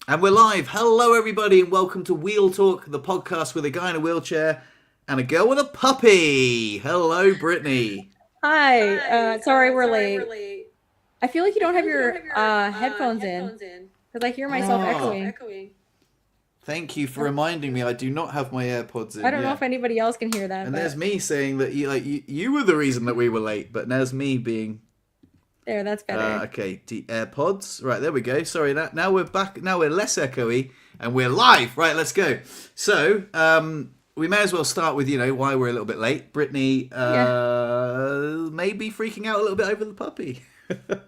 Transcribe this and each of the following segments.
And we're live. Hello, everybody, and welcome to Wheel Talk, the podcast with a guy in a wheelchair and a girl with a puppy. Hello, Brittany. Hi. Sorry we're Sorry we're late. late. I feel like you I don't feel have like you don't your have your headphones in headphones in because I hear because I myself hear myself echoing. echoing. Thank you for Oh, reminding me. I do not have my AirPods I in. don't know Yeah, if anybody else can hear that, and there's but me saying that you were the reason that we were late, but there's me being there, that's better. okay. AirPods. Right, there we go. Sorry, that now we're back. Now we're less echoey and we're live. Right, let's go. So, we may as well start with why we're a little bit late. Brittany, Yeah. maybe freaking out a little bit over the puppy.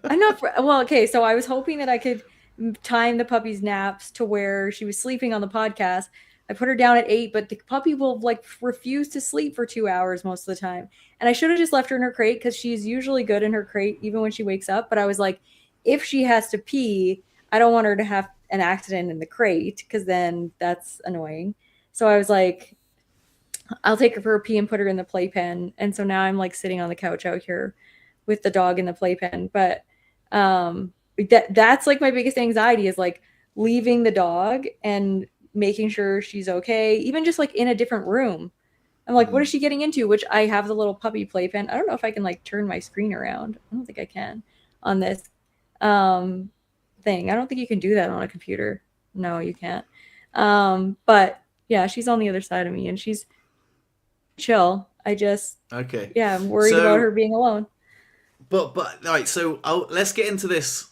I'm not, well, okay. So I was hoping that I could time the puppy's naps to where she was sleeping on the podcast. I put her down at 8, but the puppy will like refuse to sleep for 2 hours most of the time. And I should have just left her in her crate because she's usually good in her crate even when she wakes up. But I was like, if she has to pee, I don't want her to have an accident in the crate because then that's annoying. So I was like, I'll take her for a pee and put her in the playpen. And so now I'm like sitting on the couch out here with the dog in the playpen. But that's like my biggest anxiety is like leaving the dog and making sure she's okay, even just like in a different room. I'm like, what is Mm. she getting into? Which I have the little puppy playpen. I don't know if I can like turn my screen around. I don't think I can on this um thing. I don't think you can do that on a computer. No, you can't. But yeah, she's on the other side of me and she's chill. I just, Okay. yeah, I'm worried about So, her being alone. but all right. So, let's get into this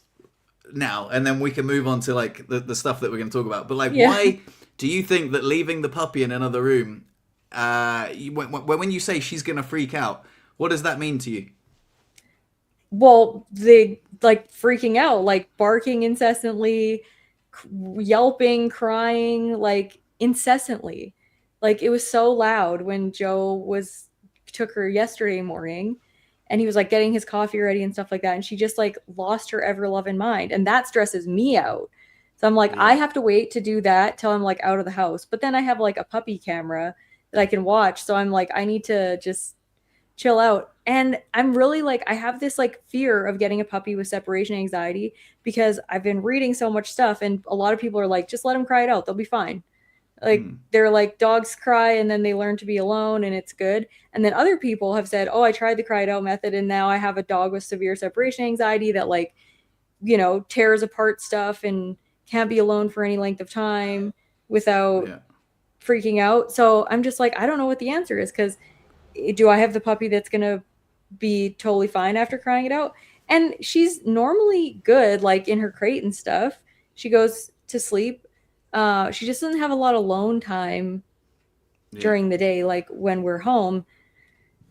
now, and then we can move on to like the stuff that we're going to talk about. But like, Yeah. why do you think that leaving the puppy in another room, when you say she's going to freak out, what does that mean to you? Well, they like freaking out, like barking incessantly, yelping, crying, like incessantly. Like it was so loud when Joe was took her yesterday morning and he was like getting his coffee ready and stuff like that. And she just like lost her ever loving mind. And that stresses me out. So I'm like, I Yeah. have to wait to do that till I'm like out of the house. But then I have like a puppy camera that I can watch. So I'm like, I need to just chill out. And I'm really like, I have this like fear of getting a puppy with separation anxiety because I've been reading so much stuff, and a lot of people are like, just let them cry it out. They'll be fine. Like, Hmm. they're like, dogs cry and then they learn to be alone and it's good. And then other people have said, oh, I tried the cry it out method and now I have a dog with severe separation anxiety that, like, tears apart stuff and can't be alone for any length of time without Yeah. freaking out. So I'm just like, I don't know what the answer is because do I have the puppy that's gonna be totally fine after crying it out? And she's normally good, like in her crate and stuff. She goes to sleep. She just doesn't have a lot of alone time Yeah. during the day, like when we're home.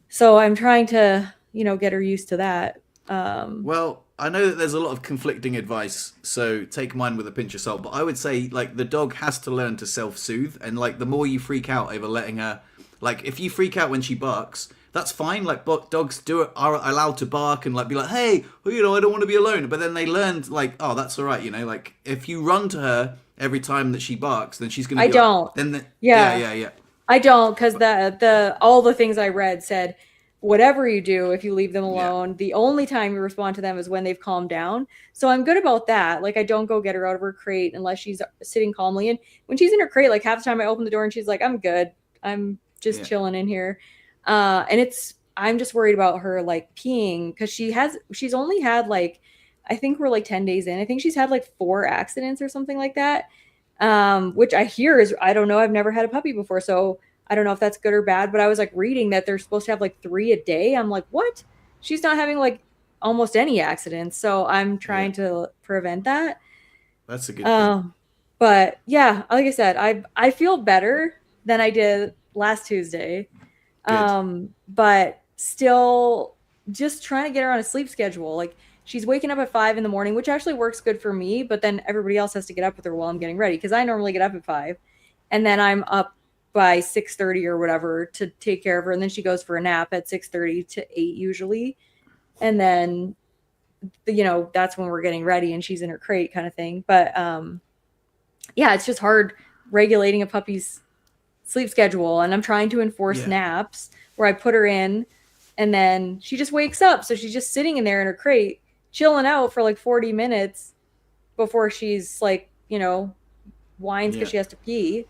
So I'm trying to, get her used to that. Well, I know that there's a lot of conflicting advice, so take mine with a pinch of salt. But I would say like the dog has to learn to self-soothe, and like the more you freak out over letting her, like if you freak out when she barks, that's fine. Like dogs are allowed to bark and like be like, hey, well, I don't want to be alone. But then they learned like, oh, that's all right. Like if you run to her every time that she barks, then she's gonna I be like, don't. yeah, Yeah, yeah, yeah. I don't, because But the all the things I read said whatever you do, if you leave them yeah, alone, the only time you respond to them is when they've calmed down. So I'm good about that. Like I don't go get her out of her crate unless she's sitting calmly. And when she's in her crate, like half the time I open the door and she's like, I'm good. I'm just yeah, chilling in here. And I'm just worried about her like peeing because she's only had like, I think we're like 10 days in. I think she's had like 4 accidents or something like that. Which I hear is, I don't know. I've never had a puppy before. So I don't know if that's good or bad, but I was like reading that they're supposed to have like 3 a day. I'm like, what? She's not having like almost any accidents. So I'm yeah. trying to prevent that. That's a good thing. Um, but yeah, like I said, I feel better than I did last Tuesday. Good. But still just trying to get her on a sleep schedule. Like she's waking up at 5 in the morning, which actually works good for me, but then everybody else has to get up with her while I'm getting ready because I normally get up at 5 and then I'm up by 6:30 or whatever to take care of her, and then she goes for a nap at 6:30 to 8 usually, and then that's when we're getting ready and she's in her crate kind of thing. But yeah, it's just hard regulating a puppy's sleep schedule, and I'm trying to enforce Yeah. naps where I put her in and then she just wakes up, so she's just sitting in there in her crate chilling out for like 40 minutes before she's like, whines because Yeah. she has to pee.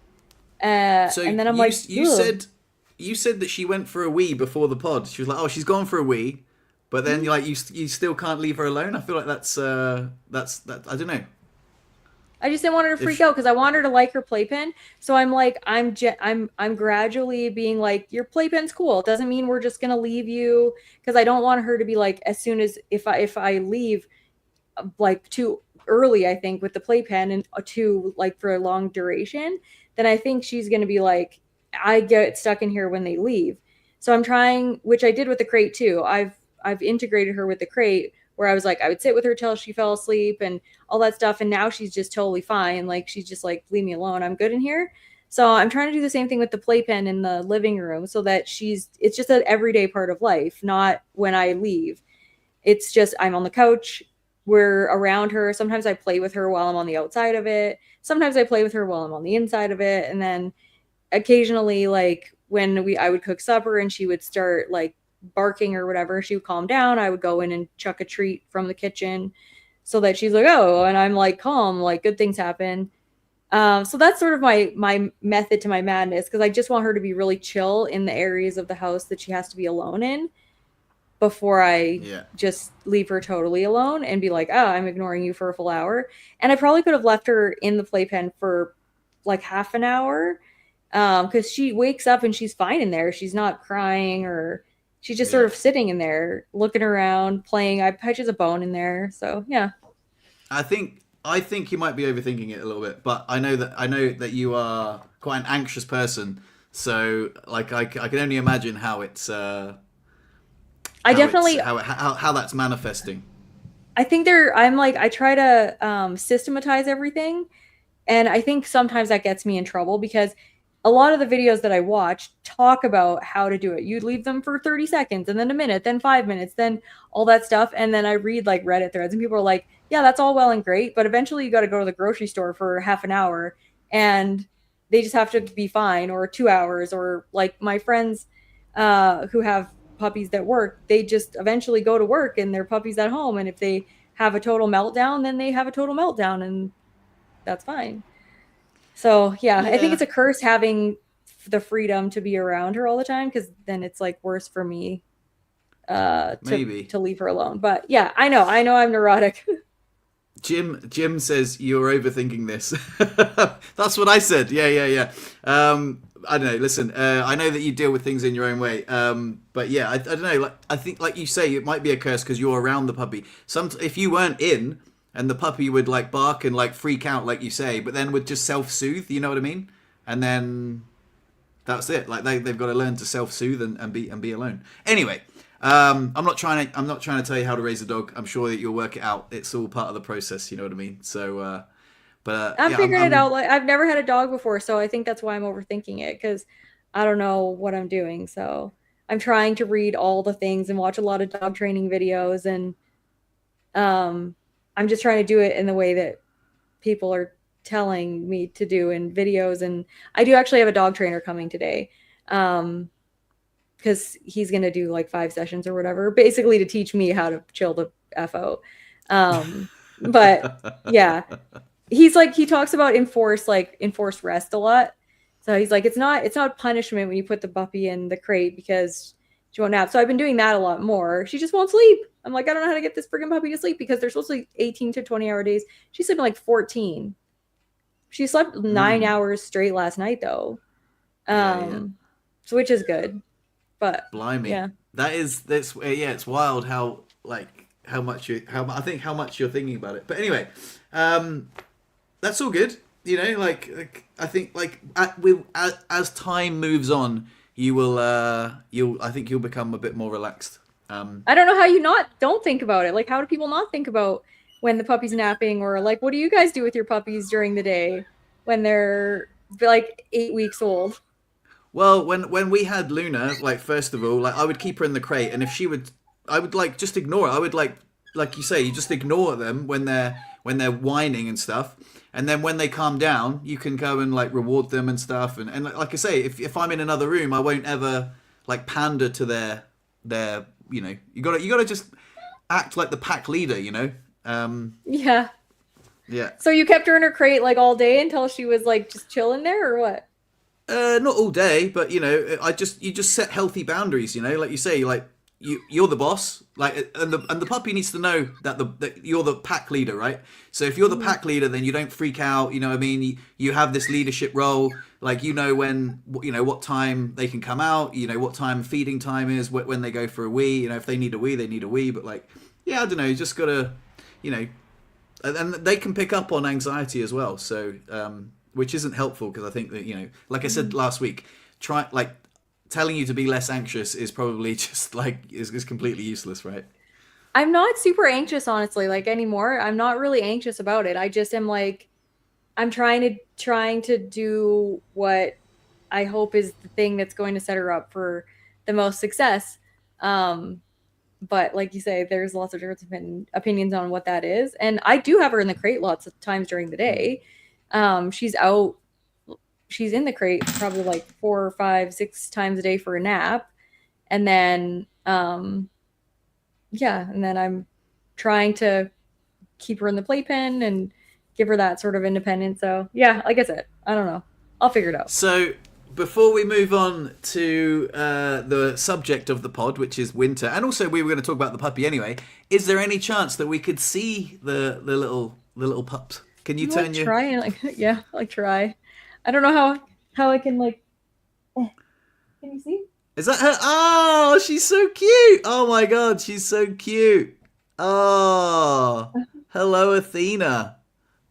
So And then I'm like, ugh. you said that she went for a wee before the pod. She was like, "Oh, she's gone for a wee," but then like you still can't leave her alone. I feel like that's that. I don't know I just didn't want her to freak if out because I want her to like her playpen. So I'm like, I'm gradually being like, your playpen's cool. It doesn't mean we're just gonna leave you because I don't want her to be like, as soon as if I leave like too early, I think with the playpen and too like for a long duration, then I think she's gonna be like, I get stuck in here when they leave. So I'm trying, which I did with the crate too. I've integrated her with the crate where I was like, I would sit with her till she fell asleep and all that stuff. And now she's just totally fine. Like she's just like, leave me alone. I'm good in here. So I'm trying to do the same thing with the playpen in the living room so that it's just an everyday part of life, not when I leave. It's just I'm on the couch, we're around her. Sometimes I play with her while I'm on the outside of it. Sometimes I play with her while I'm on the inside of it. And then occasionally, like when I would cook supper and she would start like barking or whatever, she would calm down. I would go in and chuck a treat from the kitchen so that she's like, oh, and I'm like calm, like good things happen. So that's sort of my method to my madness because I just want her to be really chill in the areas of the house that she has to be alone in before I yeah. just leave her totally alone and be like, oh, I'm ignoring you for a full hour. And I probably could have left her in the playpen for like half an hour because she wakes up and she's fine in there. She's not crying or she's just sort Yeah. of sitting in there, looking around, playing. I bet she's a bone in there. So yeah. I think you might be overthinking it a little bit, but I know that you are quite an anxious person. So like I can only imagine I definitely how that's manifesting. I think I'm like I try to systematize everything. And I think sometimes that gets me in trouble because a lot of the videos that I watch talk about how to do it. You leave them for 30 seconds and then a minute, then 5 minutes, then all that stuff. And then I read like Reddit threads and people are like, yeah, that's all well and great. But eventually you got to go to the grocery store for half an hour and they just have to be fine or 2 hours. Or like my friends who have puppies that work, they just eventually go to work and their puppies at home. And if they have a total meltdown, then they have a total meltdown and that's fine. So yeah, I think Yeah, it's a curse having the freedom to be around her all the time because then it's like worse for me maybe. to leave her alone. But yeah, I know I'm neurotic. Jim says you're overthinking this. That's what I said. Yeah. I don't know. Listen, I know that you deal with things in your own way. But yeah, I don't know. Like I think, like you say, it might be a curse because you're around the puppy. If you weren't in, and the puppy would like bark and like freak out, like you say, but then would just self-soothe. You know what I mean? And then that's it. Like they've got to learn to self-soothe and be alone. Anyway, I'm not trying to tell you how to raise a dog. I'm sure that you'll work it out. It's all part of the process. You know what I mean? So, I'm yeah, figuring it out. Like I've never had a dog before, so I think that's why I'm overthinking it because I don't know what I'm doing. So I'm trying to read all the things and watch a lot of dog training videos, and um, I'm just trying to do it in the way that people are telling me to do in videos. And I do actually have a dog trainer coming today. Because he's gonna do like 5 sessions or whatever, basically to teach me how to chill the fo. But yeah, he's like he talks about enforced rest a lot. So he's like it's not punishment when you put the puppy in the crate because she won't nap. So I've been doing that a lot more. She just won't sleep. I'm like I don't know how to get this freaking puppy to sleep because they're supposed to be 18 to 20-hour days. She's sleeping like 14. She slept 9 hours straight last night though, yeah. so which is good. But Blimey, yeah, that's yeah. It's wild how like how much you how I think how much you're thinking about it. But anyway, um, that's all good. You know, like I think like as time moves on, you'll I think you'll become a bit more relaxed. I don't know how you not don't think about it. Like, how do people not think about when the puppy's napping, or like, what do you guys do with your puppies during the day when they're like 8 weeks old? Well, when we had Luna, like first of all, like I would keep her in the crate, and if she would, I would like just ignore it. I would like you say, you just ignore them when they're whining and stuff, and then when they calm down, you can go and like reward them and stuff. And like I say, if I'm in another room, I won't ever like pander to their you gotta just act like the pack leader, you know. Yeah, Yeah. So you kept her in her crate like all day until she was like just chilling there, or what? Not all day, but you just set healthy boundaries. Like you say, like you're the boss, like, and the puppy needs to know that you're the pack leader, right? So if you're the Mhm. pack leader, then you don't freak out. You know what I mean? You have this leadership role, like when what time they can come out. You know what time feeding time is, when they go for a wee. If they need a wee, they need a wee. But like, yeah, I don't know. You just gotta, you know, and they can pick up on anxiety as well. So, which isn't helpful because I think that like I said Mhm. last week, try like telling you to be less anxious is probably just like is completely useless, right? I'm not super anxious, honestly, like anymore. I'm not really anxious about it. I just am like, I'm trying to do what I hope is the thing that's going to set her up for the most success. Um, but like you say, there's lots of different opinions on what that is. And I do have her in the crate lots of times during the Mm. day. She's out, she's in the crate probably like 4 or 5, 6 times a day for a nap. And then, yeah, and then I'm trying to keep her in the playpen and give her that sort of independence. So yeah, like I said, I don't know. I'll figure it out. So before we move on to the subject of the pod, which is winter, and also we were going to talk about the puppy anyway, is there any chance that we could see the little pups? Can you I'm like turn your trying, like yeah, like try. I don't know how I can like. eh, Can you see? Is that her? Oh, she's so cute. Oh my god, she's so cute. Oh, hello, Athena.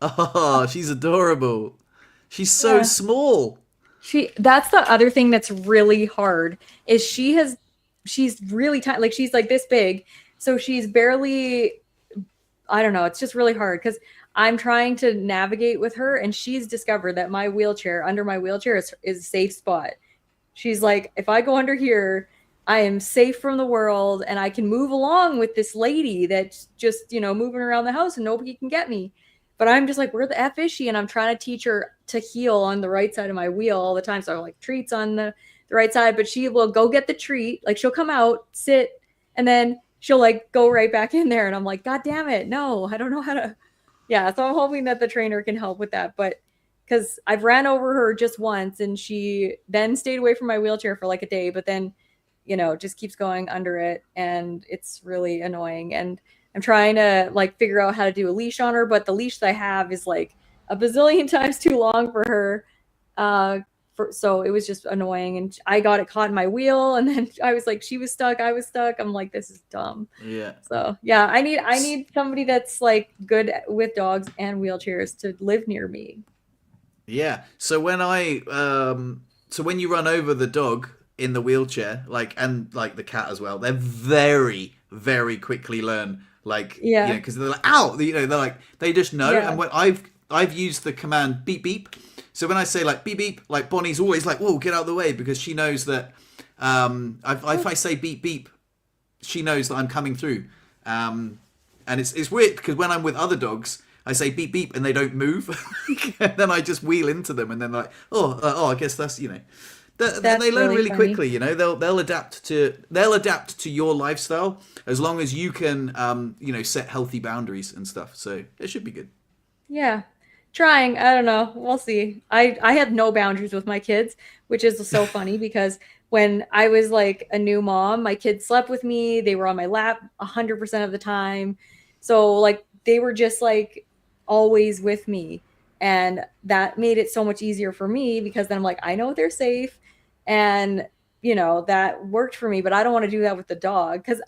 Oh, she's adorable. She's so Yeah. small. That's the other thing that's really hard is she's really tiny, like she's like this big, so she's barely, I don't know, it's just really hard because I'm trying to navigate with her, and she's discovered that my wheelchair, under my wheelchair, is a safe spot. She's like, if I go under here, I am safe from the world and I can move along with this lady that's just, moving around the house and nobody can get me. But I'm just like, where the F is she? And I'm trying to teach her to heel on the right side of my wheel all the time. So I like treats on the right side, but she will go get the treat. Like she'll come out, sit, and then she'll like go right back in there. And I'm like, God damn it. No, I don't know how to. Yeah. So I'm hoping that the trainer can help with that. But because I've ran over her just once and she then stayed away from my wheelchair for like a day, but then, just keeps going under it and it's really annoying. And I'm trying to like figure out how to do a leash on her, but the leash that I have is like a bazillion times too long for her. Uh, so it was just annoying and I got it caught in my wheel and then I was like, she was stuck, I was stuck. I'm like, this is dumb. Yeah. So yeah, I need somebody that's like good with dogs and wheelchairs to live near me. Yeah. So when you run over the dog in the wheelchair, like, and like the cat as well, they're very very quickly learn, like, Yeah. because they're like, ow, they're like, they just know. Yeah. And when I've used the command beep beep, so when I say like beep beep, like Bonnie's always like, whoa, get out of the way, because she knows that if I say beep beep, she knows that I'm coming through. And it's weird because when I'm with other dogs, I say beep beep and they don't move, and then I just wheel into them, and then like, oh, I guess that's they That's learn really really funny. quickly. They'll adapt to your lifestyle as long as you can set healthy boundaries and stuff. So it should be good. Yeah. Trying. I don't know. We'll see. I have no boundaries with my kids, which is so funny because when I was like a new mom, my kids slept with me. They were on my lap 100% of the time. So like they were just like always with me. And that made it so much easier for me because then I'm like, I know they're safe and that worked for me, but I don't want to do that with the dog because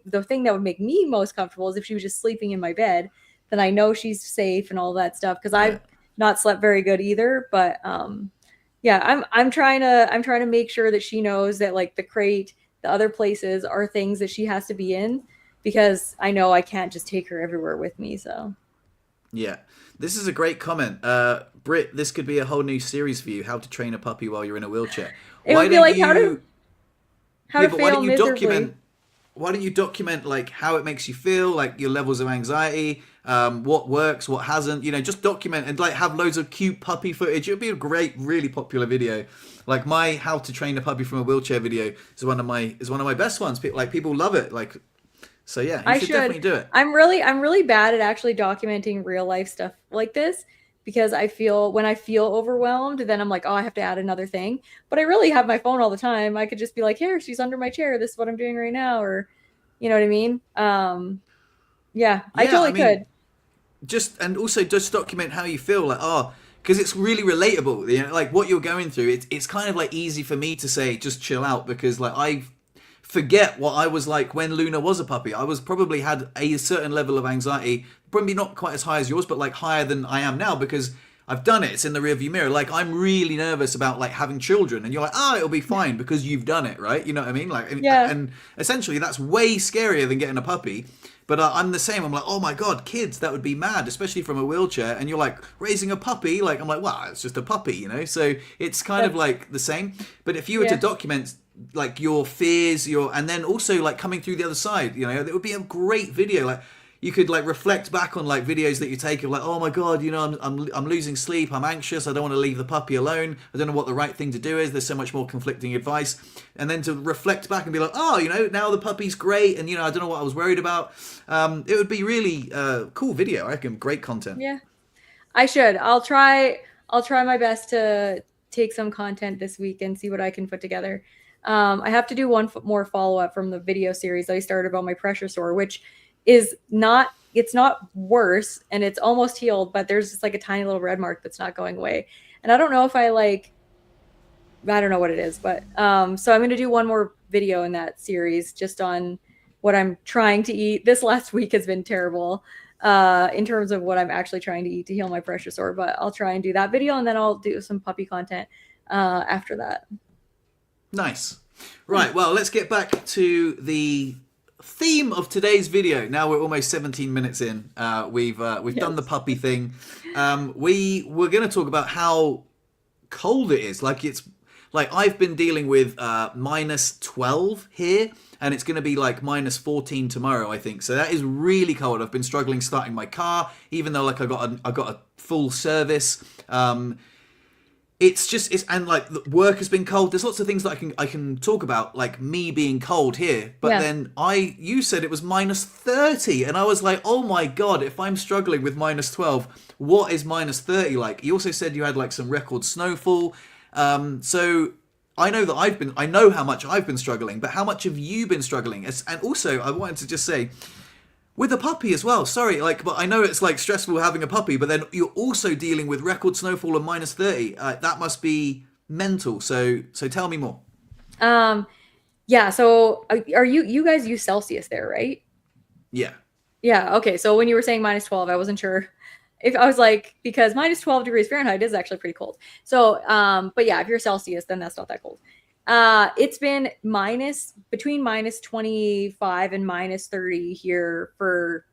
the thing that would make me most comfortable is if she was just sleeping in my bed, then I know she's safe and all that stuff because Yeah. I've not slept very good either. But yeah, I'm trying to make sure that she knows that like the crate, the other places are things that she has to be in because I know I can't just take her everywhere with me. So Yeah. This is a great comment. Britt, this could be a whole new series for you, how to train a puppy while you're in a wheelchair. it Why would be don't like how to you how Yeah, to but why fail don't you miserably. document like how it makes you feel, like your levels of anxiety, what works, what hasn't, just document and like have loads of cute puppy footage. It would be a great, really popular video. Like my how to train a puppy from a wheelchair video is one of my best ones. People love it. Like, So yeah, you I should should. definitely do it. I'm really bad at actually documenting real life stuff like this because I feel when I feel overwhelmed, then I'm like, oh, I have to add another thing. But I really have my phone all the time. I could just be like, here, she's under my chair. This is what I'm doing right now, or you know what I mean? Yeah, I Yeah, I totally mean, could. just and also just document how you feel, like, oh, because it's really relatable, you know, like what you're going through. It's kind of like easy for me to say just chill out, because like I forget what I was like when Luna was a puppy. I was probably had a certain level of anxiety, probably not quite as high as yours, but like higher than I am now, because I've done it. It's in the rearview mirror. Like I'm really nervous about like having children, and you're like, oh, it'll be fine because you've done it, right? You know what I mean? Like, Yeah, and essentially that's way scarier than getting a puppy. But I'm the same. I'm like, oh my god, kids, that would be mad, especially from a wheelchair. And you're like raising a puppy. Like I'm like, wow, it's just a puppy, you know. So it's kind of that's like the same. But if you were to yeah. document like your fears, your and then also like coming through the other side, you know, it would be a great video. Like you could like reflect back on like videos that you take of like, oh my god, you know, I'm losing sleep, I'm anxious, I don't want to leave the puppy alone, I don't know what the right thing to do is, there's so much more conflicting advice. And then to reflect back and be like, oh, you know, now the puppy's great, and you know, I don't know what I was worried about. It would be really cool video, I reckon. Great content. Yeah. I should. I'll try my best to take some content this week and see what I can put together. I have to do one more follow up from the video series that I started about my pressure sore, which is not it's not worse and it's almost healed, but there's just like a tiny little red mark that's not going away. And I don't know if I don't know what it is, but so I'm gonna do one more video in that series just on what I'm trying to eat. This last week has been terrible in terms of what I'm actually trying to eat to heal my pressure sore, but I'll try and do that video and then I'll do some puppy content after that. Nice. Right, well, let's get back to the theme of today's video. Now we're almost 17 minutes in. We've done the Yes. puppy thing. We were going to talk about how cold it is. Like it's like I've been dealing with minus 12 here, and it's going to be like minus 14 tomorrow, I think. So that is really cold. I've been struggling starting my car, even though like I got a full service. It's and like the work has been cold. There's lots of things that I can talk about, like me being cold here. But Yeah. then you said it was minus 30, and I was like, oh my god, if I'm struggling with minus 12, what is minus 30 like? You also said you had like some record snowfall. So I know that I know how much I've been struggling, but how much have you been struggling? And also, I wanted to just say, with a puppy as well. Sorry, like, but I know it's like stressful having a puppy, but then you're also dealing with record snowfall and minus 30. That must be mental. So tell me more. Um, yeah. So are you guys use Celsius there, right? Yeah. Yeah. Okay. So when you were saying minus 12, I wasn't sure if I was like, because minus 12 degrees Fahrenheit is actually pretty cold. So, but yeah, if you're Celsius, then that's not that cold. It's been between minus 25 and minus 30 here for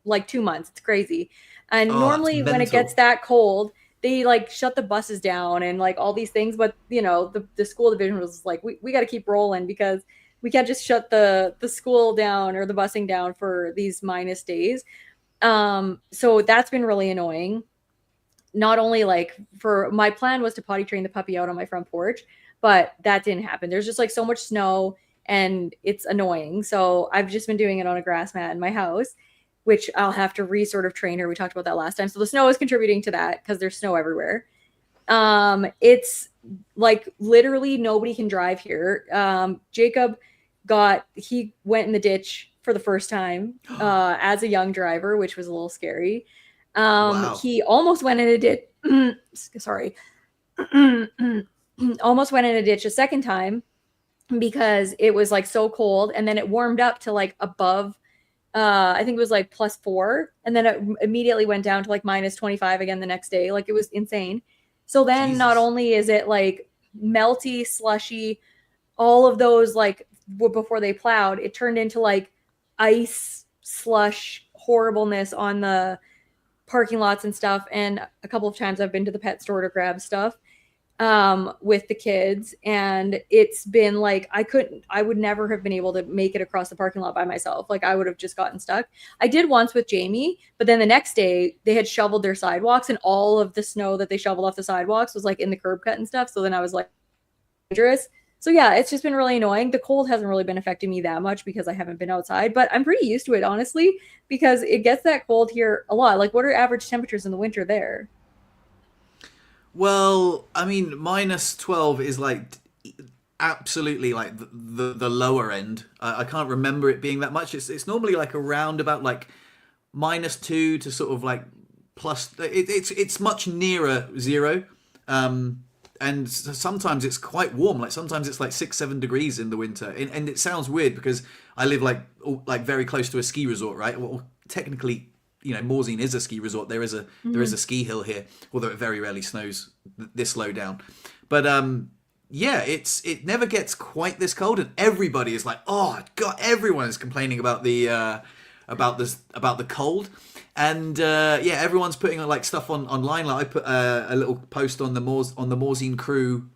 like 2 months. It's crazy. And Oh, that's normally when it gets mental. that cold, they like shut the buses down and like all these things. But you know, the school division was like, we got to keep rolling because we can't just shut the school down or the busing down for these minus days. So that's been really annoying. Not only like for my plan was to potty train the puppy out on my front porch, but that didn't happen. There's just like so much snow and it's annoying. So I've just been doing it on a grass mat in my house, which I'll have to sort of train her. We talked about that last time. So the snow is contributing to that because there's snow everywhere. It's like literally nobody can drive here. Jacob he went in the ditch for the first time as a young driver, which was a little scary. Wow. He almost went in a ditch. Sorry. Almost went in a ditch a second time because it was like so cold and then it warmed up to like above I think it was like +4 and then it immediately went down to like -25 again the next day. Like it was insane. So then not Jesus. only is it like melty, slushy, all of those like before they plowed, it turned into like ice slush horribleness on the parking lots and stuff. And a couple of times I've been to the pet store to grab stuff with the kids, and it's been like I would never have been able to make it across the parking lot by myself. Like I would have just gotten stuck. I did once with Jamie, but then the next day they had shoveled their sidewalks and all of the snow that they shoveled off the sidewalks was like in the curb cut and stuff. So then I was like dangerous. So yeah, it's just been really annoying. The cold hasn't really been affecting me that much because I haven't been outside, but I'm pretty used to it, honestly, because it gets that cold here a lot. Like, what are average temperatures in the winter there? Well, I mean, -12 is like absolutely like the lower end. I can't remember it being that much. It's normally like around about like -2 to sort of like plus. It's much nearer zero. Um, and sometimes it's quite warm. Like sometimes it's like 6-7 degrees in the winter. And it sounds weird because I live like very close to a ski resort, right? Well, technically, Morzine is a ski resort. There is a ski hill here, although it very rarely snows this low down. But yeah, it never gets quite this cold, and everybody is like, oh god, everyone is complaining about the cold. And yeah, everyone's putting like stuff online. Like I put a little post on the Morzine crew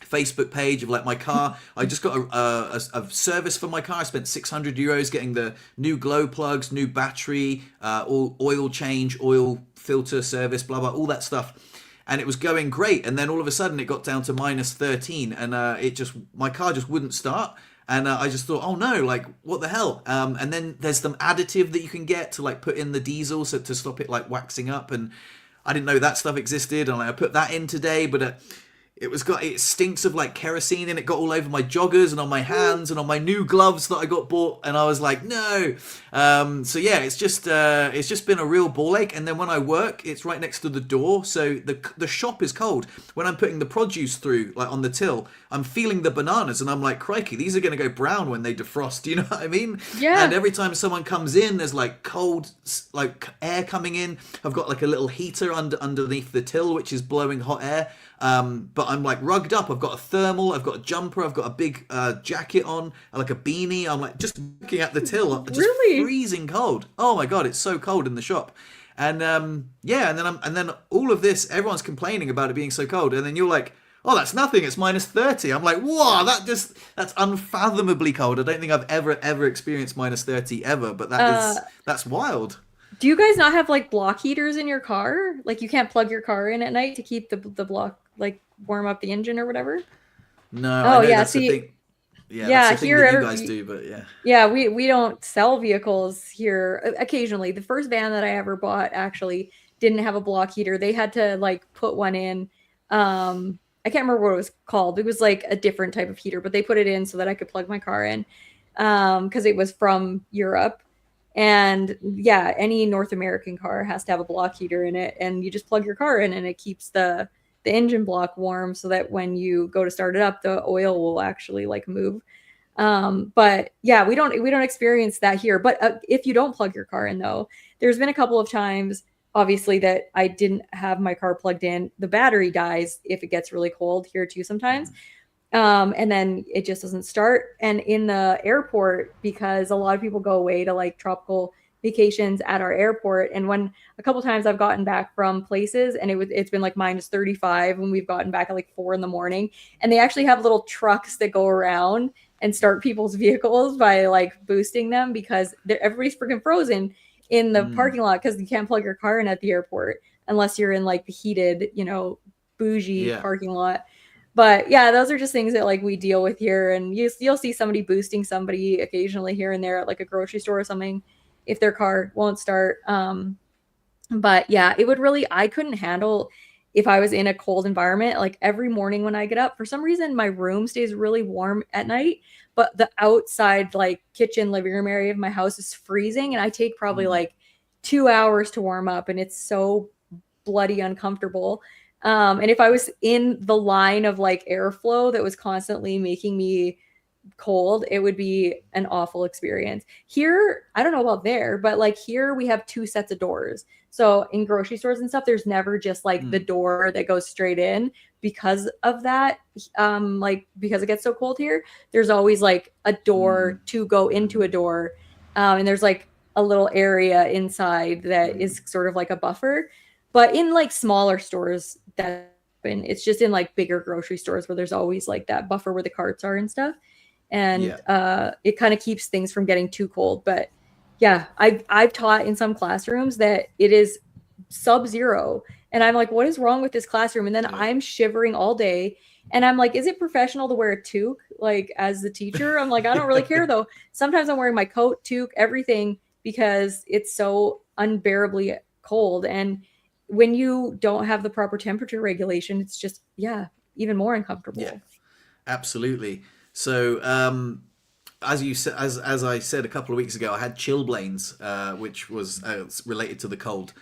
Facebook page of like my car. I just got a service for my car. I spent €600 getting the new glow plugs, new battery, all oil change, oil filter service, blah blah, all that stuff. And it was going great. And then all of a sudden it got down to -13, and my car just wouldn't start. And I just thought, oh no, like what the hell? And then there's some additive that you can get to like put in the diesel so to stop it like waxing up. And I didn't know that stuff existed. And like, I put that in today, but it stinks of like kerosene, and it got all over my joggers and on my hands and on my new gloves that I got bought, and I was like, no. So yeah, it's just been a real ball ache. And then when I work, it's right next to the door, so the shop is cold. When I'm putting the produce through like on the till, I'm feeling the bananas, and I'm like, crikey, these are going to go brown when they defrost. You know what I mean? Yeah. And every time someone comes in, there's like cold like air coming in. I've got like a little heater underneath the till, which is blowing hot air. But I'm like rugged up. I've got a thermal, I've got a jumper, I've got a big jacket on, like a beanie. I'm like just looking at the till, just Really? freezing cold. Oh my god, it's so cold in the shop. And yeah, and then all of this, everyone's complaining about it being so cold, and then you're like, oh, that's nothing. It's -30. I'm like, whoa, that's unfathomably cold. I don't think I've ever experienced -30 ever, but that's wild. Do you guys not have like block heaters in your car? Like you can't plug your car in at night to keep the block like warm up the engine or whatever? No, I Oh know yeah, that's the see, thing. Yeah, that's yeah, the thing here that you guys do, but yeah. yeah, we don't sell vehicles here. Occasionally, the first van that I ever bought actually didn't have a block heater. They had to like put one in. I can't remember what it was called. It was like a different type of heater, but they put it in so that I could plug my car in because it was from Europe. And yeah, any North American car has to have a block heater in it, and you just plug your car in, and it keeps the engine block warm so that when you go to start it up, the oil will actually like move. But yeah, we don't experience that here. But if you don't plug your car in, though, there's been a couple of times, obviously, that I didn't have my car plugged in. The battery dies if it gets really cold here too sometimes. And then it just doesn't start. And in the airport, because a lot of people go away to like tropical vacations at our airport, and when a couple times I've gotten back from places and it's been like -35 when we've gotten back at like 4 in the morning, and they actually have little trucks that go around and start people's vehicles by like boosting them because everybody's freaking frozen in the Mm, parking lot because you can't plug your car in at the airport unless you're in like the heated, bougie yeah. parking lot. But yeah, those are just things that like we deal with here, and you'll see somebody boosting somebody occasionally here and there at like a grocery store or something if their car won't start. But yeah, it would really, I couldn't handle if I was in a cold environment. Like every morning when I get up, for some reason, my room stays really warm at night, but the outside, like kitchen, living room area of my house is freezing. And I take probably Mm, like 2 hours to warm up, and it's so bloody uncomfortable. And if I was in the line of like airflow that was constantly making me cold, it would be an awful experience. Here, I don't know about there, but like here we have two sets of doors. So in grocery stores and stuff, there's never just like the mm, door that goes straight in because of that. Like because it gets so cold here, there's always like a mm, door to go into mm, a door. And there's like a little area inside that mm. is sort of like a buffer. But in like smaller stores, it's just in like bigger grocery stores where there's always like that buffer where the carts are and stuff, and Yeah. it kind of keeps things from getting too cold. But yeah, I've taught in some classrooms that it is sub-zero And I'm like, what is wrong with this classroom? And then Yeah. I'm shivering all day. And I'm like, is it professional to wear a toque like as the teacher? I'm like, I don't really care though. Sometimes I'm wearing my coat, toque, everything because it's so unbearably cold. And when you don't have the proper temperature regulation, it's just, yeah, even more Yeah, uncomfortable. absolutely. So, as you said, as I said a couple of weeks ago, I had chilblains, which was related to the cold,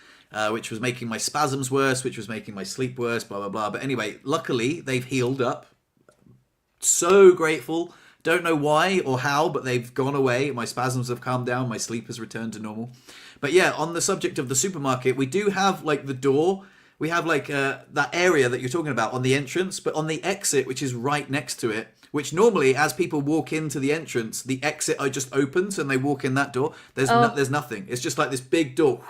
which was making my spasms worse, which was making my sleep worse, blah blah blah. But anyway, luckily they've healed up. So grateful. Don't know why or how, but they've gone away. My spasms have calmed down. My sleep has returned to normal. But yeah, on the subject of the supermarket, we do have like the door. We have like that area that you're talking about on the entrance, but on the exit, which is right next to it, which normally, as people walk into the entrance, the exit just opens and they walk in that door. Oh, There's nothing. It's just like this big door,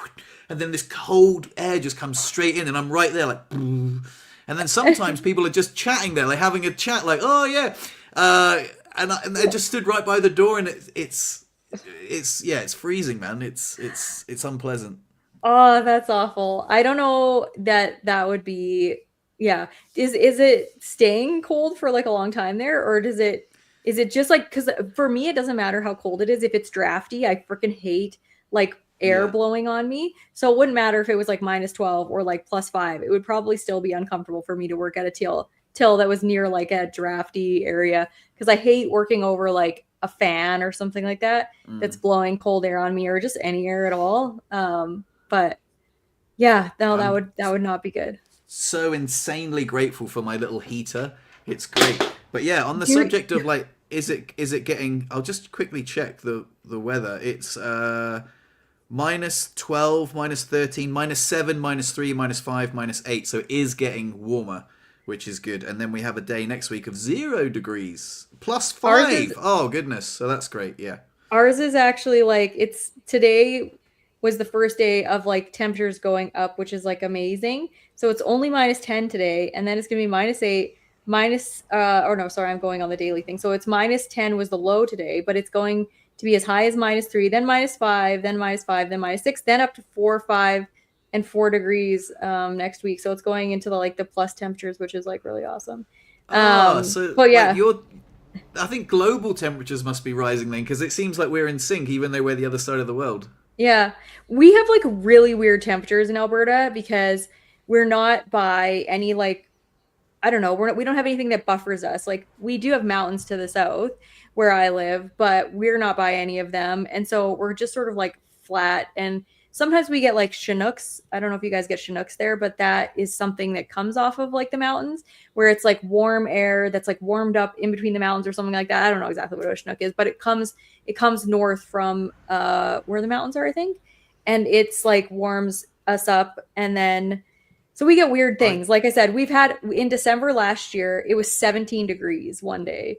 and then this cold air just comes straight in, and I'm right there like. And then sometimes people are just chatting there, like having a chat, like, "Oh yeah," and they just stood right by the door, and it's yeah, it's freezing, man. It's unpleasant. oh, that's awful. I don't know that that would be, yeah. Is it staying cold for like a long time there, or is it just like, because for me it doesn't matter how cold it is. If it's drafty, I freaking hate like air Yeah, blowing on me. So it wouldn't matter if it was like -12 or like +5. It would probably still be uncomfortable for me to work at a till that was near like a drafty area because I hate working over like a fan or something like that that's mm. blowing cold air on me or just any air at all. But yeah, no, I'm that would not be good. so insanely grateful for my little heater. It's great. But yeah, on the Do subject of like, is it getting? I'll just quickly check the weather. It's -12, -13, -7, -3, -5, -8. So it is getting warmer, which is good. And then we have a day next week of 0 degrees, ours is +5. Oh goodness, so that's great. Yeah. Ours is actually like it's today was the first day of like temperatures going up, which is like amazing. So it's only -10 today, and then it's gonna be -8, minus or no, sorry, I'm going on the daily thing. So it's -10 was the low today, but it's going to be as high as -3, then -5, then -5, then -6, then up to 4, 5, and 4 degrees next week. So it's going into the like the plus temperatures, which is like really awesome. Ah, so But like yeah, you're. I think global temperatures must be rising then, because it seems like we're in sync, even though we're the other side of the world. yeah. We have like really weird temperatures in Alberta because we're not by any like I don't know, we don't have anything that buffers us. Like we do have mountains to the south where I live, but we're not by any of them. And so we're just sort of like flat and sometimes we get like Chinooks. I don't know if you guys get Chinooks there, but that is something that comes off of like the mountains where it's like warm air that's like warmed up in between the mountains or something like that. I don't know exactly what a Chinook is, but it comes north from where the mountains are, I think. And it's like warms us up and then so we get weird I things. Like I said, we've had in December last year, it was 17 degrees one day.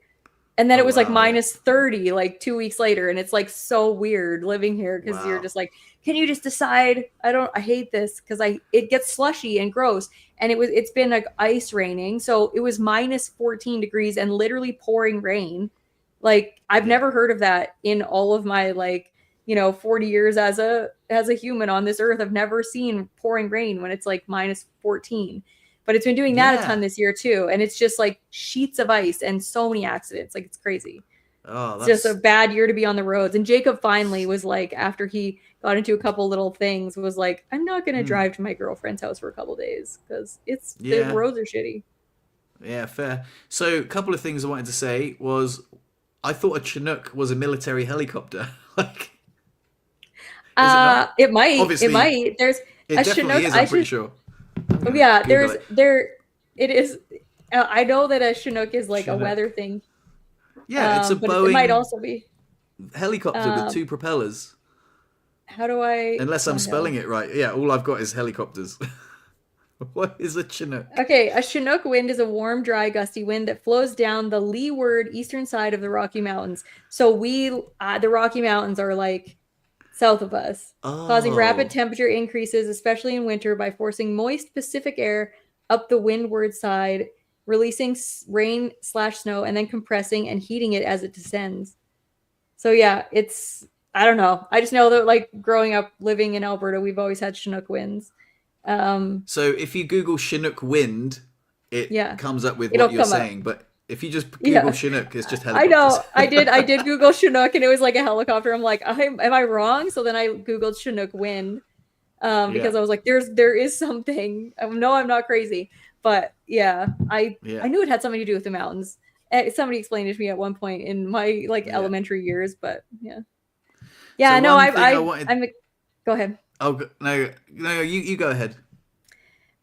And then it oh was like wow, yeah, -30 like 2 weeks later. And it's like so weird living here because you're wow, just like, can you just decide? I hate this because it gets slushy and gross. And it's been like ice raining. So it was -14 degrees and literally pouring rain. Like I've yeah, never heard of that in all of my like 40 years as a human on this earth. I've never seen pouring rain when it's like -14. But it's been doing that a ton yeah. this year too. And it's just like sheets of ice and so many accidents. Like it's crazy. Oh, It's just a that's bad year to be on the roads. And Jacob finally was like, after he got into a couple little things, was like, I'm not gonna mm, drive to my girlfriend's house for a couple days because the yeah, roads are shitty. yeah, fair. So, a couple of things I wanted to say was, I thought a Chinook was a military helicopter. Like, is it not? It Obviously, might. There's a it definitely Chinook. is. I I'm pretty should. sure. Oh, I'm gonna yeah, Google it. it is. I know that a Chinook is like a weather Chinook. thing, Yeah, it's a but it might Boeing also be. helicopter with Um, two propellers. how do I Unless I'm find out? spelling it right. Yeah, all I've got is helicopters. What is a Chinook? Okay, a Chinook wind is a warm, dry, gusty wind that flows down the leeward eastern side of the Rocky Mountains. So the Rocky Mountains are like south of us, causing rapid Oh, temperature increases, especially in winter, by forcing moist Pacific air up the windward side, releasing rain/snow, and then compressing and heating it as it descends. So yeah, I don't know. I just know that like growing up living in Alberta, we've always had Chinook winds. So if you Google Chinook wind, it Yeah, comes up with it'll what you're come up. saying. But if you just Google Yeah. Chinook, it's just I helicopters. know. I did Google Chinook and it was like a helicopter. I'm like, am I wrong? So then I Googled Chinook wind, Yeah, because I was like, there is something. No, I'm not crazy. But yeah, yeah, I knew it had something to do with the mountains. Somebody explained it to me at one point in my like yeah. elementary years, but yeah. So Yeah, no, one thing I wanted. I'm go ahead. Oh no, no, you go ahead.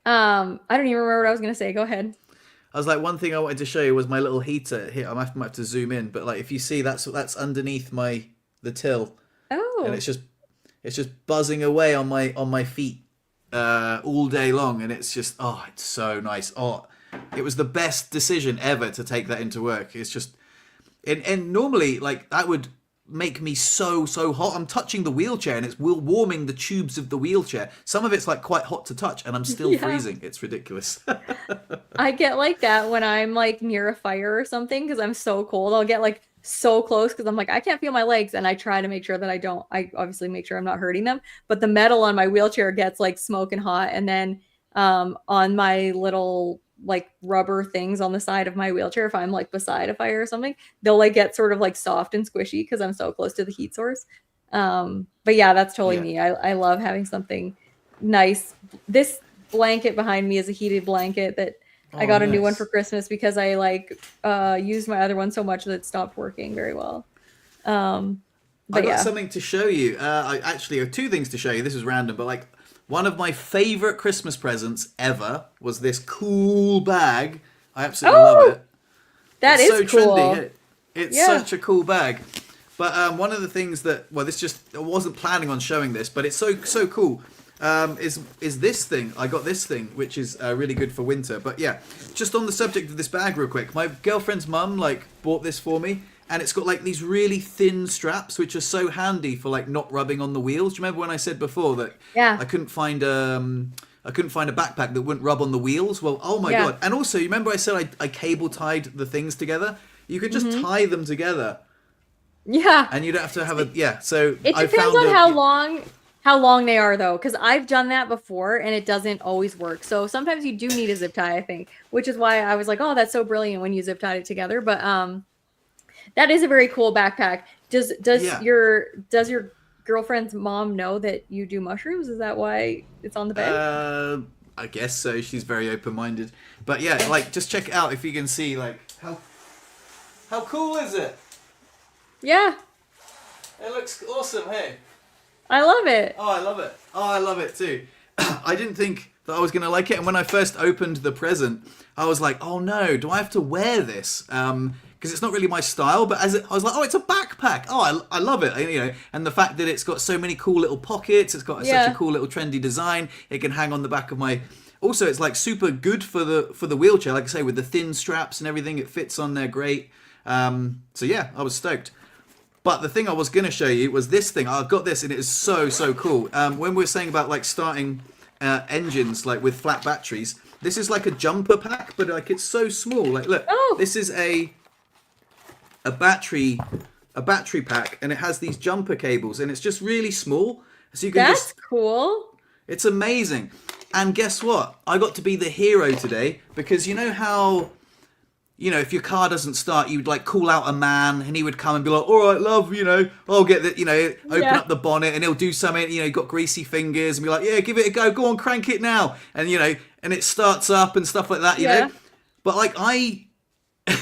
I don't even remember what I was gonna say. Go ahead. I was like, one thing I wanted to show you was my little heater here. Might have to zoom in, but like if you see that's underneath the till, and Oh, it's just buzzing away on my feet all day long, and it's just it's so nice. Oh, it was the best decision ever to take that into work. It's just and normally like that would make me so hot. I'm touching the wheelchair and it's warming the tubes of the wheelchair. Some of it's like quite hot to touch, and I'm still yeah. freezing. It's ridiculous. I get like that when I'm like near a fire or something because I'm so cold. I'll get like so close because I'm like, I can't feel my legs. And I try to make sure that I obviously make sure I'm not hurting them. But the metal on my wheelchair gets like smoking hot. And then on my little like rubber things on the side of my wheelchair, if I'm like beside a fire or something, they'll like get sort of like soft and squishy because I'm so close to the heat source. But yeah, that's totally Yeah. me. I love having something nice. This blanket behind me is a heated blanket that I Oh, got a new one for nice. Christmas because I like used my other one so much that it stopped working very well. Um, I but got yeah. something to show you. I actually have two things to show you. This is random, but like one of my favorite Christmas presents ever was this cool bag. I absolutely love Oh, it. that It's is so trendy. cool. It's Yeah. such a cool bag. But one of the things that this just I wasn't planning on showing this, but it's so cool. Is this thing? I got this thing, which is really good for winter. But yeah, just on the subject of this bag, real quick. My girlfriend's mum like bought this for me, and it's got like these really thin straps, which are so handy for like not rubbing on the wheels. Do you remember when I said before that Yeah. I couldn't find I couldn't find a backpack that wouldn't rub on the wheels? Well, oh my Yeah. god! And also, you remember I said I cable tied the things together? You could just Hmm. tie them together, Yeah. and you don't have to have a yeah. So It I depends found on a how long they are though, because I've done that before and it doesn't always work. So sometimes you do need a zip tie, I think, which is why I was like, oh, that's so brilliant when you zip tied it together. But that is a very cool backpack. yeah. Does your girlfriend's mom know that you do mushrooms? Is that why it's on the bag? Uh, I guess so. She's very open-minded. But yeah, like just check it out if you can see like how cool is it? Yeah, It looks awesome. Hey. I love it. Oh, I love it. Oh, I love it too. I didn't think that I was going to like it, and when I first opened the present, I was like, "Oh no, do I have to wear this?" Because it's not really my style. But I was like, "Oh, it's a backpack. Oh, I love it." And the fact that it's got so many cool little pockets, it's got such Yeah. a cool little trendy design. It can hang on the back of my. Also, it's like super good for the wheelchair. Like I say, with the thin straps and everything, it fits on there great. So yeah, I was stoked. But the thing I was going to show you was this thing. I got this and it is so cool. When we were saying about like starting engines like with flat batteries, this is like a jumper pack, but like it's so small. Like look, Oh, this is a battery pack, and it has these jumper cables, and it's just really small. So you can that's just cool. it's amazing. And guess what? I got to be the hero today because you know how if your car doesn't start, you'd like call out a man and he would come and be like, all right, love, I'll get that, open Yeah. up the bonnet and he'll do something, you've got greasy fingers and be like, yeah, give it a go on, crank it now. And, and it starts up and stuff like that, Yeah. But like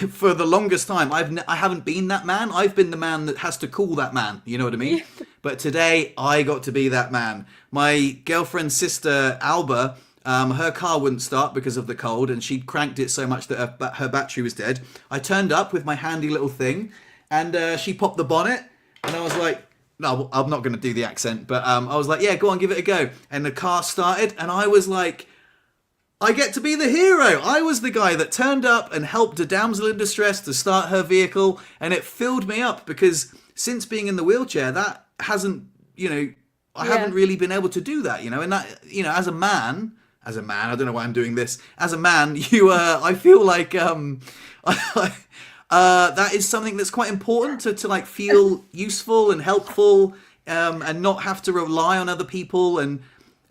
for the longest time, I haven't been that man. I've been the man that has to call that man, you know what I mean? But today I got to be that man. My girlfriend's sister, Alba, her car wouldn't start because of the cold, and she cranked it so much that her battery was dead. I turned up with my handy little thing, and she popped the bonnet, and I was like, no, I'm not going to do the accent, but I was like, yeah, go on, give it a go. And the car started, and I was like, I get to be the hero. I was the guy that turned up and helped a damsel in distress to start her vehicle, and it filled me up because since being in the wheelchair, that hasn't, I haven't really been able to do that, and that, as a man, I don't know why I'm doing this. As a man, I feel like that is something that's quite important to like feel useful and helpful, and not have to rely on other people. And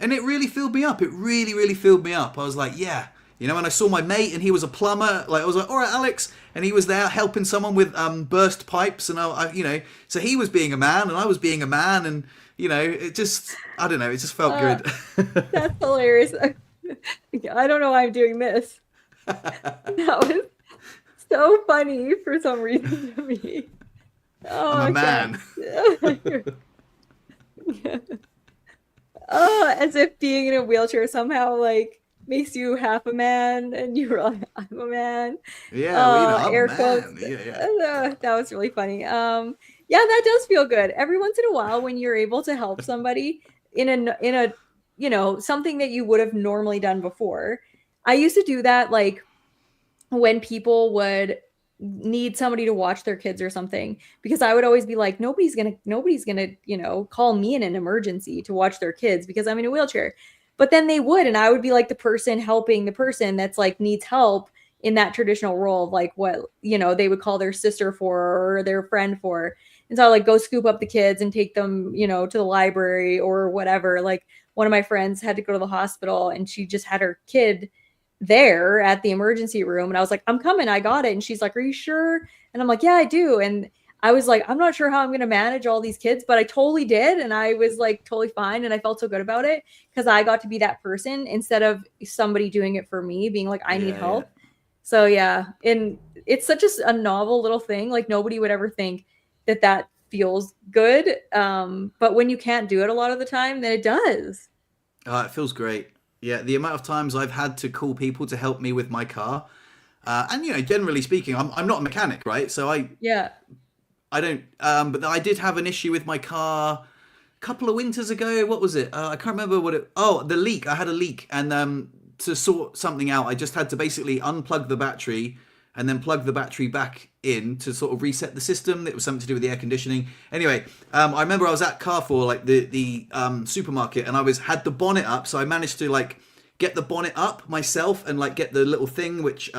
And it really filled me up. It really, really filled me up. I was like, yeah. You know, when I saw my mate and he was a plumber, like I was like, all right, Alex, and he was there helping someone with burst pipes, and you know, so he was being a man and I was being a man, and you know, it just, I don't know, it just felt good. That's hilarious. I don't know why I'm doing this. That was so funny for some reason to me. Oh, I'm a I man. can't. Oh, as if being in a wheelchair somehow like makes you half a man, and you're like, I'm a man. Yeah, well, you know, I'm a Air quotes. man. Yeah, yeah. That was really funny. Yeah, that does feel good. Every once in a while, when you're able to help somebody in a something that you would have normally done before. I used to do that like when people would need somebody to watch their kids or something, because I would always be like, nobody's gonna call me in an emergency to watch their kids because I'm in a wheelchair. But then they would, and I would be like the person helping the person that's like needs help in that traditional role of like what they would call their sister for or their friend for. And so I like go scoop up the kids and take them to the library or whatever. Like one of my friends had to go to the hospital and she just had her kid there at the emergency room, and I was like, I'm coming, I got it. And she's like, are you sure? And I'm like, yeah, I do. And I was like, I'm not sure how I'm going to manage all these kids, but I totally did. And I was like totally fine, and I felt so good about it because I got to be that person instead of somebody doing it for me, being like, I need help. So yeah, and it's such a novel little thing. Like nobody would ever think that feels good, but when you can't do it a lot of the time, then it does. It feels great. Yeah, the amount of times I've had to call people to help me with my car, and you know, generally speaking, I'm not a mechanic, right? So Yeah. I don't, but I did have an issue with my car a couple of winters ago. What was it? I can't remember what it. Oh, the leak. I had a leak, and to sort something out, I just had to basically unplug the battery and then plug the battery back in to sort of reset the system. It was something to do with the air conditioning. Anyway, I remember I was at Carrefour, like the supermarket, and I had the bonnet up, so I managed to like get the bonnet up myself and like get the little thing which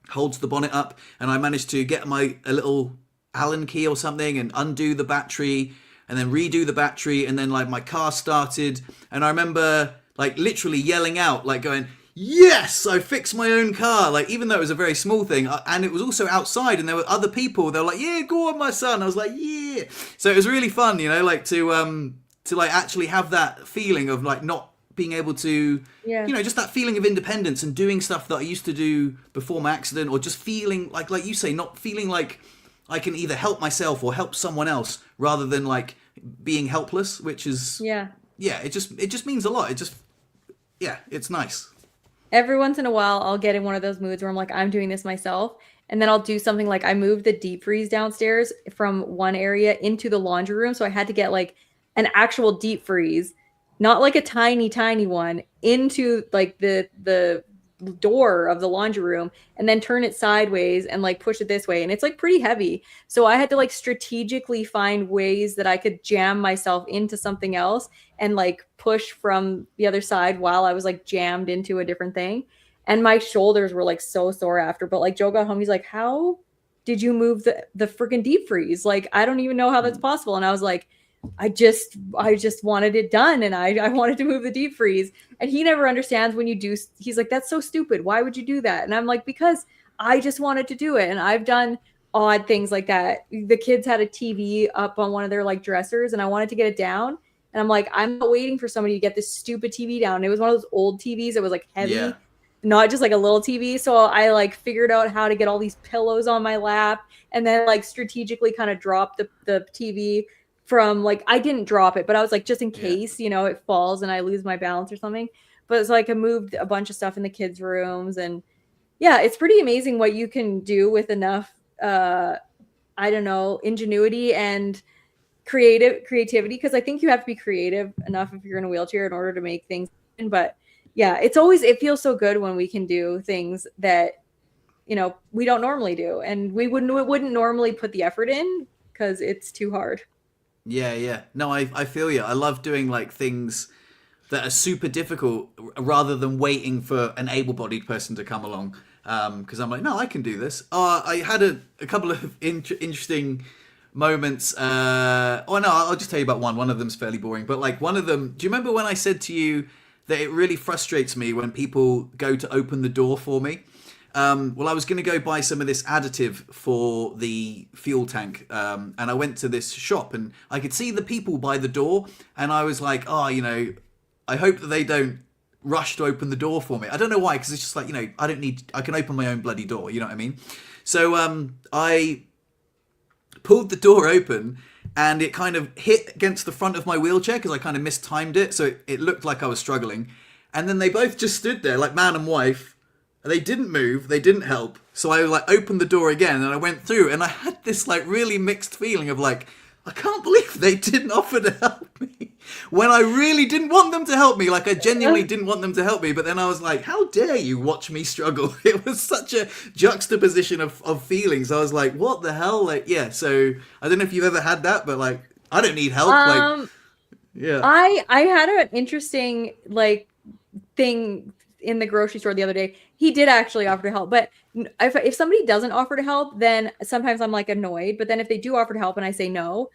holds the bonnet up, and I managed to get a little Allen key or something and undo the battery and then redo the battery, and then like my car started, and I remember like literally yelling out, like going, yes, I fixed my own car. Like, even though it was a very small thing, and it was also outside, and there were other people. They were like, "Yeah, go on, my son." I was like, "Yeah." So it was really fun, you know, like to like actually have that feeling of like not being able to, Yeah. you know, just that feeling of independence and doing stuff that I used to do before my accident, or just feeling like you say, not feeling like I can either help myself or help someone else, rather than like being helpless, which is Yeah. it just means a lot. It just it's nice. Every once in a while, I'll get in one of those moods where I'm like, I'm doing this myself. And then I'll do something like I moved the deep freeze downstairs from one area into the laundry room. So I had to get like an actual deep freeze, not like a tiny, tiny one, into like the door of the laundry room, and then turn it sideways and like push it this way. And it's like pretty heavy. So I had to like strategically find ways that I could jam myself into something else and like push from the other side while I was like jammed into a different thing. And my shoulders were like so sore after. But like Joe got home, he's like, how did you move the freaking deep freeze? Like, I don't even know how that's possible. And I was like, I just wanted it done, and I wanted to move the deep freeze. And he never understands when you do. He's like, that's so stupid. Why would you do that? And I'm like, because I just wanted to do it. And I've done odd things like that. The kids had a TV up on one of their like dressers, and I wanted to get it down. And I'm like, I'm not waiting for somebody to get this stupid TV down. It was one of those old TVs that was like heavy, Yeah. not just like a little TV. So I like figured out how to get all these pillows on my lap, and then like strategically kind of drop the TV from like, I didn't drop it, but I was like, just in case, it falls and I lose my balance or something. But it's like I moved a bunch of stuff in the kids' rooms, and yeah, it's pretty amazing what you can do with enough I don't know, ingenuity and creativity, because I think you have to be creative enough if you're in a wheelchair in order to make things happen. But yeah, it feels so good when we can do things that we don't normally do, and we wouldn't normally put the effort in because it's too hard. Yeah. No, I feel you. I love doing like things that are super difficult rather than waiting for an able-bodied person to come along. Because I'm like, no, I can do this. I had a couple of interesting moments. Oh no, I'll just tell you about one. One of them's fairly boring, but like one of them. Do you remember when I said to you that it really frustrates me when people go to open the door for me? Well, I was going to go buy some of this additive for the fuel tank, and I went to this shop, and I could see the people by the door, and I was like, oh, I hope that they don't rush to open the door for me. I don't know why, because it's just like, I can open my own bloody door, you know what I mean? So I pulled the door open, and it kind of hit against the front of my wheelchair because I kind of mistimed it, so it looked like I was struggling. And then they both just stood there like man and wife, and they didn't move, they didn't help. So I like opened the door again, and I went through, and I had this like really mixed feeling of like, I can't believe they didn't offer to help me when I really didn't want them to help me. Like I genuinely didn't want them to help me, but then I was like, how dare you watch me struggle? It was such a juxtaposition of feelings. I was like, what the hell? Like, yeah. So I don't know if you've ever had that, but like, I don't need help. Like, yeah. I had an interesting like thing in the grocery store the other day. He did actually offer to help, but if somebody doesn't offer to help, then sometimes I'm like annoyed. But then if they do offer to help and I say no,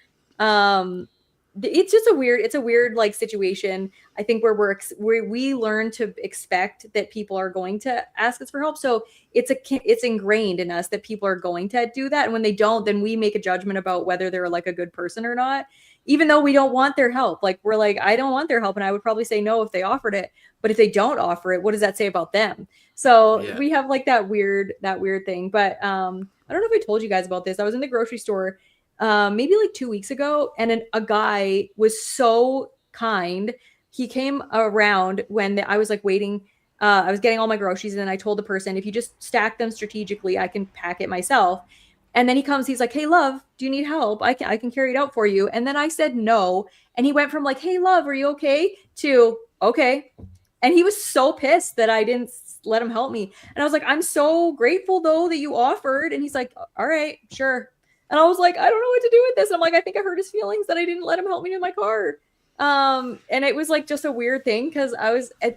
it's just it's a weird like situation. I think where we learn to expect that people are going to ask us for help. So it's ingrained in us that people are going to do that. And when they don't, then we make a judgment about whether they're like a good person or not, even though we don't want their help. Like we're like, I don't want their help. And I would probably say no if they offered it. But if they don't offer it, what does that say about them? So we have like that weird thing. But I don't know if I told you guys about this. I was in the grocery store maybe like 2 weeks ago, and a guy was so kind. He came around when I was like waiting. I was getting all my groceries, and then I told the person, if you just stack them strategically, I can pack it myself. And then he comes, he's like, hey, love, do you need help? I can carry it out for you. And then I said no. And he went from like, hey, love, are you okay? To okay. And he was so pissed that I didn't let him help me. And I was like, I'm so grateful though that you offered. And he's like, all right, sure. And I was like, I don't know what to do with this. And I'm like, I think I hurt his feelings that I didn't let him help me in my car. And it was like just a weird thing because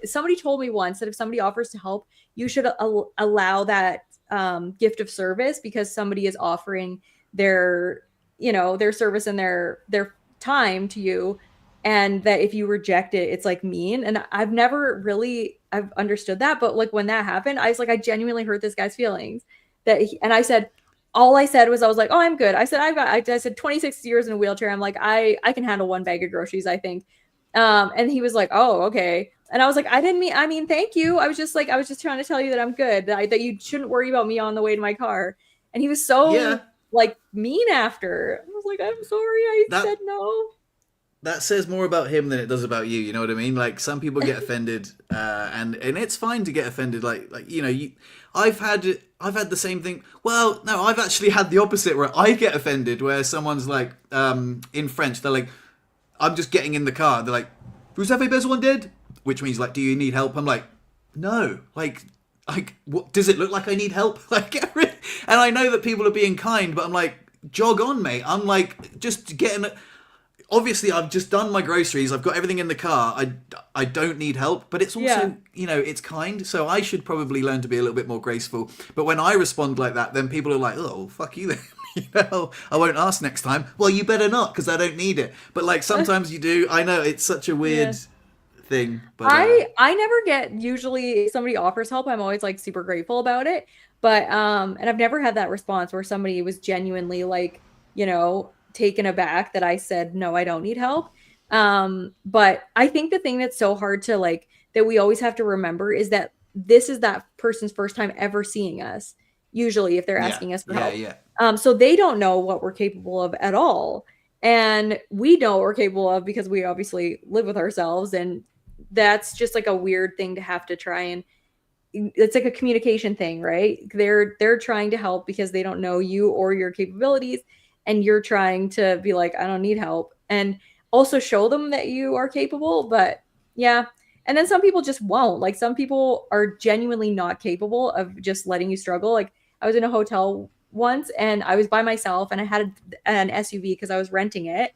somebody told me once that if somebody offers to help, you should allow that gift of service because somebody is offering their service and their time to you. And that if you reject it, it's like mean. And I've understood that. But like when that happened, I was like, I genuinely hurt this guy's feelings. And I said, all I said was, I was like, oh, I'm good. I said, I said 26 years in a wheelchair. I'm like, I can handle one bag of groceries, I think. And he was like, oh, okay. And I was like, I mean, thank you. I was just trying to tell you that I'm good, that you shouldn't worry about me on the way to my car. And he was so like mean after. I was like, I'm sorry. I said no. That says more about him than it does about you. You know what I mean? Like some people get offended, and it's fine to get offended. I've had the same thing. Well, no, I've actually had the opposite where I get offended where someone's like, in French, they're like, I'm just getting in the car. They're like, vous avez besoin d'aide? Which means like, do you need help? I'm like, no. Like, what does it look like I need help? Like, and I know that people are being kind, but I'm like, jog on, mate. I'm like, just getting. Obviously, I've just done my groceries. I've got everything in the car. I don't need help, but it's also, it's kind. So I should probably learn to be a little bit more graceful. But when I respond like that, then people are like, oh, fuck you then. I won't ask next time. Well, you better not because I don't need it. But like sometimes you do. I know it's such a weird thing. But I never get, usually if somebody offers help, I'm always like super grateful about it. But, and I've never had that response where somebody was genuinely like, taken aback that I said, no, I don't need help. But I think the thing that's so hard to like, that we always have to remember is that this is that person's first time ever seeing us, usually if they're asking us for help. So they don't know what we're capable of at all. And we know what we're capable of because we obviously live with ourselves. And that's just like a weird thing to have to try and it's like a communication thing, right? They're trying to help because they don't know you or your capabilities. And you're trying to be like, I don't need help. And also show them that you are capable. But yeah. And then some people just won't. Like some people are genuinely not capable of just letting you struggle. Like I was in a hotel once and I was by myself and I had an SUV because I was renting it.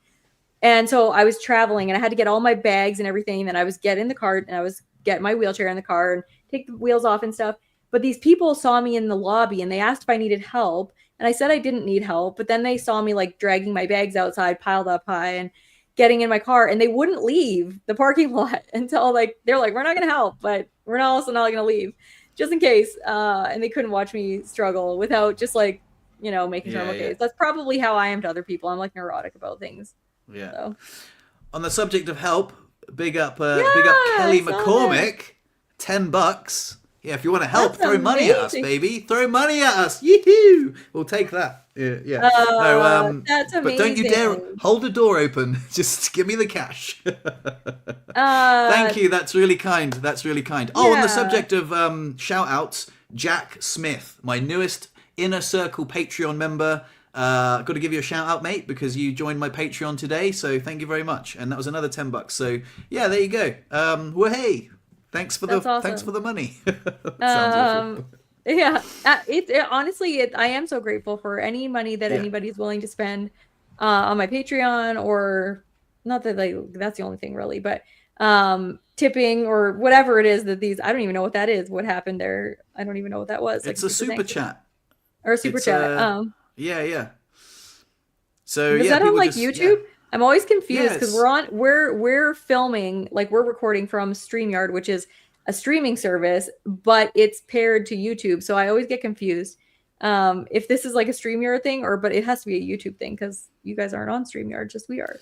And so I was traveling and I had to get all my bags and everything. And then I was get in the car and I was get my wheelchair in the car and take the wheels off and stuff. But these people saw me in the lobby and they asked if I needed help. And I said I didn't need help, but then they saw me like dragging my bags outside, piled up high, and getting in my car, and they wouldn't leave the parking lot until like they're like, we're not gonna help, but we're not also not gonna leave, just in case. And they couldn't watch me struggle without just like, making sure I'm Yeah, okay. yeah, So that's probably how I am to other people. I'm like neurotic about things. yeah. So On the subject of help, yeah, big up I Kelly saw that. McCormick, $10. Yeah, if you want to help, That's throw money at us, amazing. baby. Throw money at us. Yoo-hoo! We'll take that. Yeah, yeah. No, That's but don't you dare amazing. hold the door open. Just give me the cash. Uh, Thank you. That's really kind. That's really kind. Oh, on the yeah. subject of shout outs, Jack Smith, my newest Inner Circle Patreon member. Got to give you a shout out, mate, because you joined my Patreon today. So thank you very much. And that was another $10. So yeah, there you go. Well, hey, That's thanks for awesome. the money. That sounds awful. Um, yeah, honestly, I am so grateful for any money that Yeah. anybody's willing to spend on my Patreon, or not that like that's the only thing really, but tipping or whatever it is that these, I don't even know what that is. What happened there? I don't even know what that was. Like It's a a super super thank you chat. or a super It's chat. a Yeah, yeah. So Was yeah, that on people like just yeah. YouTube? I'm always confused Yeah, because it's we're filming, like we're recording from StreamYard, which is a streaming service, but it's paired to YouTube. So I always get confused if this is like a StreamYard thing, or but it has to be a YouTube thing because you guys aren't on StreamYard, just we are.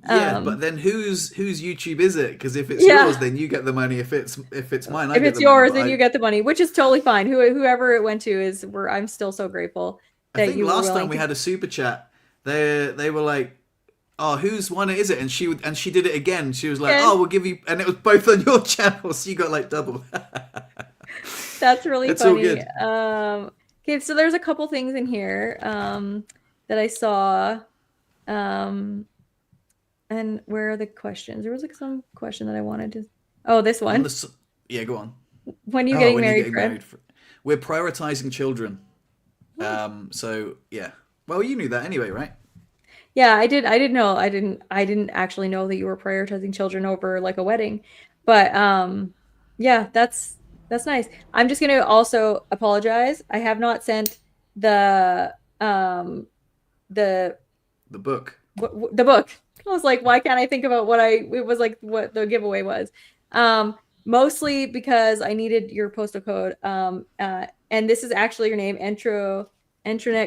yeah, but Um, then whose YouTube is it? Because if it's yours, yeah, then you get the money. If it's mine, I if get it's the money. yours, But then you get the money, which is totally fine. Whoever it went to is, I'm still so grateful I that think you were last time willing we to. had a super chat, they were like, "Oh, whose one is it?" And she did it again. She was like, And "Oh, we'll give you," and it was both on your channel, so you got like double. that's really It's all funny. good. Okay, so there's a couple things in here that I saw. Um, and where are the questions? There was like some question that I wanted to. Oh, this On one. the yeah, go on. When you Oh, getting when are you married, getting Fred? married? We're prioritizing children. Oh. So yeah. Well, you knew that anyway, right? Yeah, I did. I didn't know. I didn't actually know that you were prioritizing children over like a wedding. But yeah, that's nice. I'm just gonna also apologize. I have not sent the the The book. the book. I was like, why can't I think about what it was like what the giveaway was? Mostly because I needed your postal code. And this is actually your name, Entronet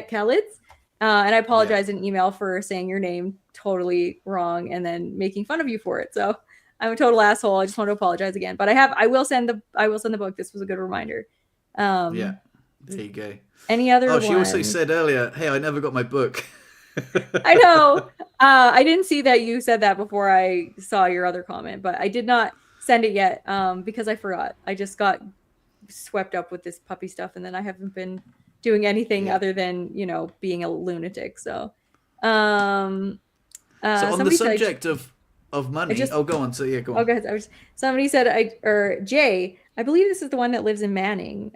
Kalitz. And I Yeah. apologize in email for saying your name totally wrong and then making fun of you for it. So I'm a total asshole. I just want to apologize again. But I will send the book. This was a good reminder. Yeah. Um, There you go. any other Oh, she also one? said earlier, "Hey, I never got my book." I know. I didn't see that you said that before I saw your other comment, but I did not send it yet because I forgot. I just got swept up with this puppy stuff, and then I haven't been doing anything Yeah. other than being a lunatic. So, um, So on the somebody said subject of I money, just oh, go on. So yeah, go oh on. guys, somebody said or Jay. I believe this is the one that lives in Manning.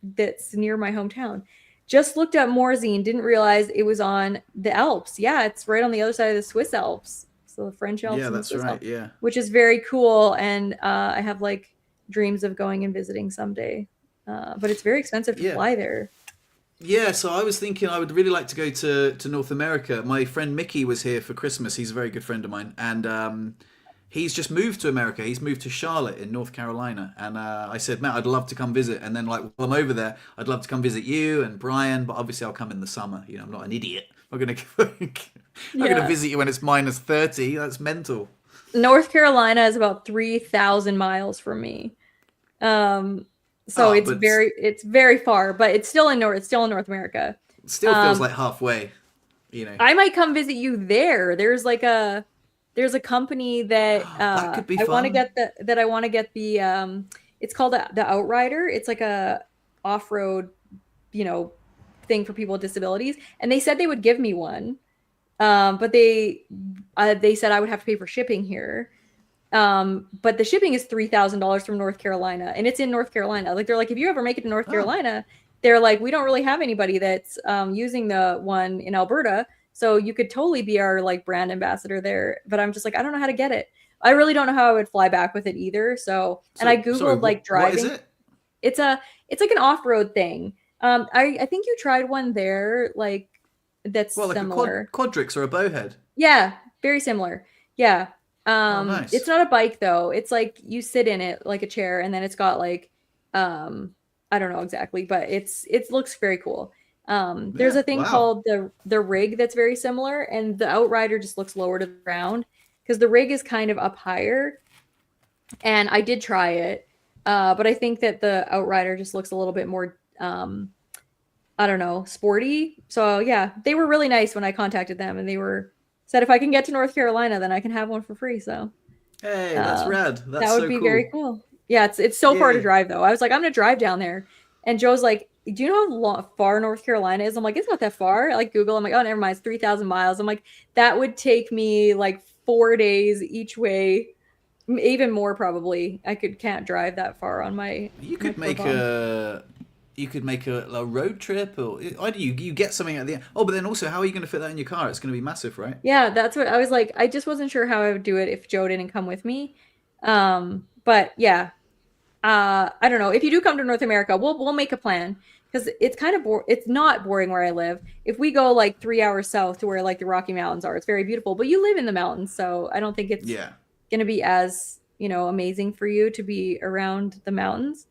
That's near my hometown. Just looked up Morzine, didn't realize it was on the Alps. Yeah, it's right on the other side of the Swiss Alps. So the French Alps Yeah, and the that's Swiss right. Alps, Yeah. which is very cool. And I have like dreams of going and visiting someday. But it's very expensive to Yeah. fly there. Yeah, so I was thinking I would really like to go to North America. My friend Mickey was here for Christmas. He's a very good friend of mine, and he's just moved to America. He's moved to Charlotte in North Carolina, and I said, Matt, I'd love to come visit. And then, like, while I'm over there, I'd love to come visit you and Brian, but obviously I'll come in the summer. You know, I'm not an idiot. I'm not gonna I'm not gonna Yeah. visit you when it's -30. That's mental. North Carolina is about 3,000 miles from me. Um, so Oh, it's but very far, but it's still in North America. it still feels Um, like halfway. You know, I might come visit you there. There's a company that that could be I want to fun. get I want to get the it's called the Outrider. It's like a off-road, you know, thing for people with disabilities, and they said they would give me one. But they said I would have to pay for shipping here. But the shipping is $3,000 from North Carolina, and it's in North Carolina. Like they're like, if you ever make it to North Oh, Carolina, they're like, we don't really have anybody that's using the one in Alberta, so you could totally be our like brand ambassador there. But I'm just like, I don't know how to get it. I really don't know how I would fly back with it either. So, and I so sorry. googled like What is driving. it? It's like an off road thing. I think you tried one there, like that's Well, like a similar. quadrix or a bowhead. Yeah, very similar. Yeah. Oh, It's nice. not a bike though. It's like you sit in it like a chair, and then it's got like um I don't know exactly, but it looks very cool. There's Yeah. a thing Wow. called the rig that's very similar, and the outrider just looks lower to the ground because the rig is kind of up higher, and I did try it. But I think that the outrider just looks a little bit more I don't know, sporty. So yeah, they were really nice when I contacted them, and they were said if I can get to North Carolina, then I can have one for free. So Hey, that's uh, rad. That's that would so be very cool. cool. Yeah, it's so far to Yeah. drive though. I was like, I'm gonna drive down there, and Joe's like, do you know how far North Carolina is? I'm like, it's not that far. I like Google. I'm like, oh, never mind, it's 3,000 miles. I'm like, that would take me like 4 days each way, even more probably. I can't drive that far on You my could poor make bum. a a road trip, or I do you get something at the end. Oh, but then also, how are you going to fit that in your car? It's going to be massive, right? Yeah, that's what I was like. I just wasn't sure how I would do it if Joe didn't come with me. But yeah, I don't know. If you do come to North America, we'll make a plan because it's kind of it's not boring where I live. If we go like 3 hours south to where like the Rocky Mountains are, it's very beautiful. But you live in the mountains, so I don't think it's Yeah. gonna be as, amazing for you to be around the mountains.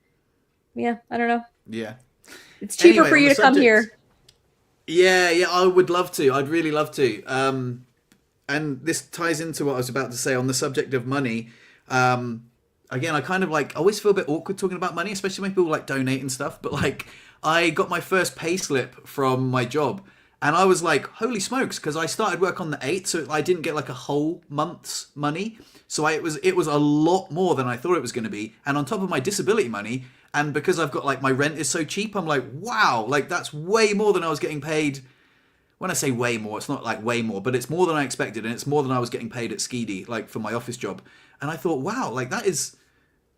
Yeah, I don't know. Yeah. It's cheaper Anyway, for on you the to come subject. here. Yeah, yeah, I would love to. I'd really love to. And this ties into what I was about to say on the subject of money. Um, Again, I kind of like I always feel a bit awkward talking about money, especially when people like donate and stuff. But like, I got my first pay slip from my job, and I was like, "Holy smokes!" Because I started work on the 8th, so I didn't get like a whole month's money. So it was a lot more than I thought it was going to be, and on top of my disability money, and because I've got like my rent is so cheap, I'm like, wow, like that's way more than I was getting paid. When I say way more, it's not like way more, but it's more than I expected, and it's more than I was getting paid at Skidi, like for my office job. And I thought, wow, like that's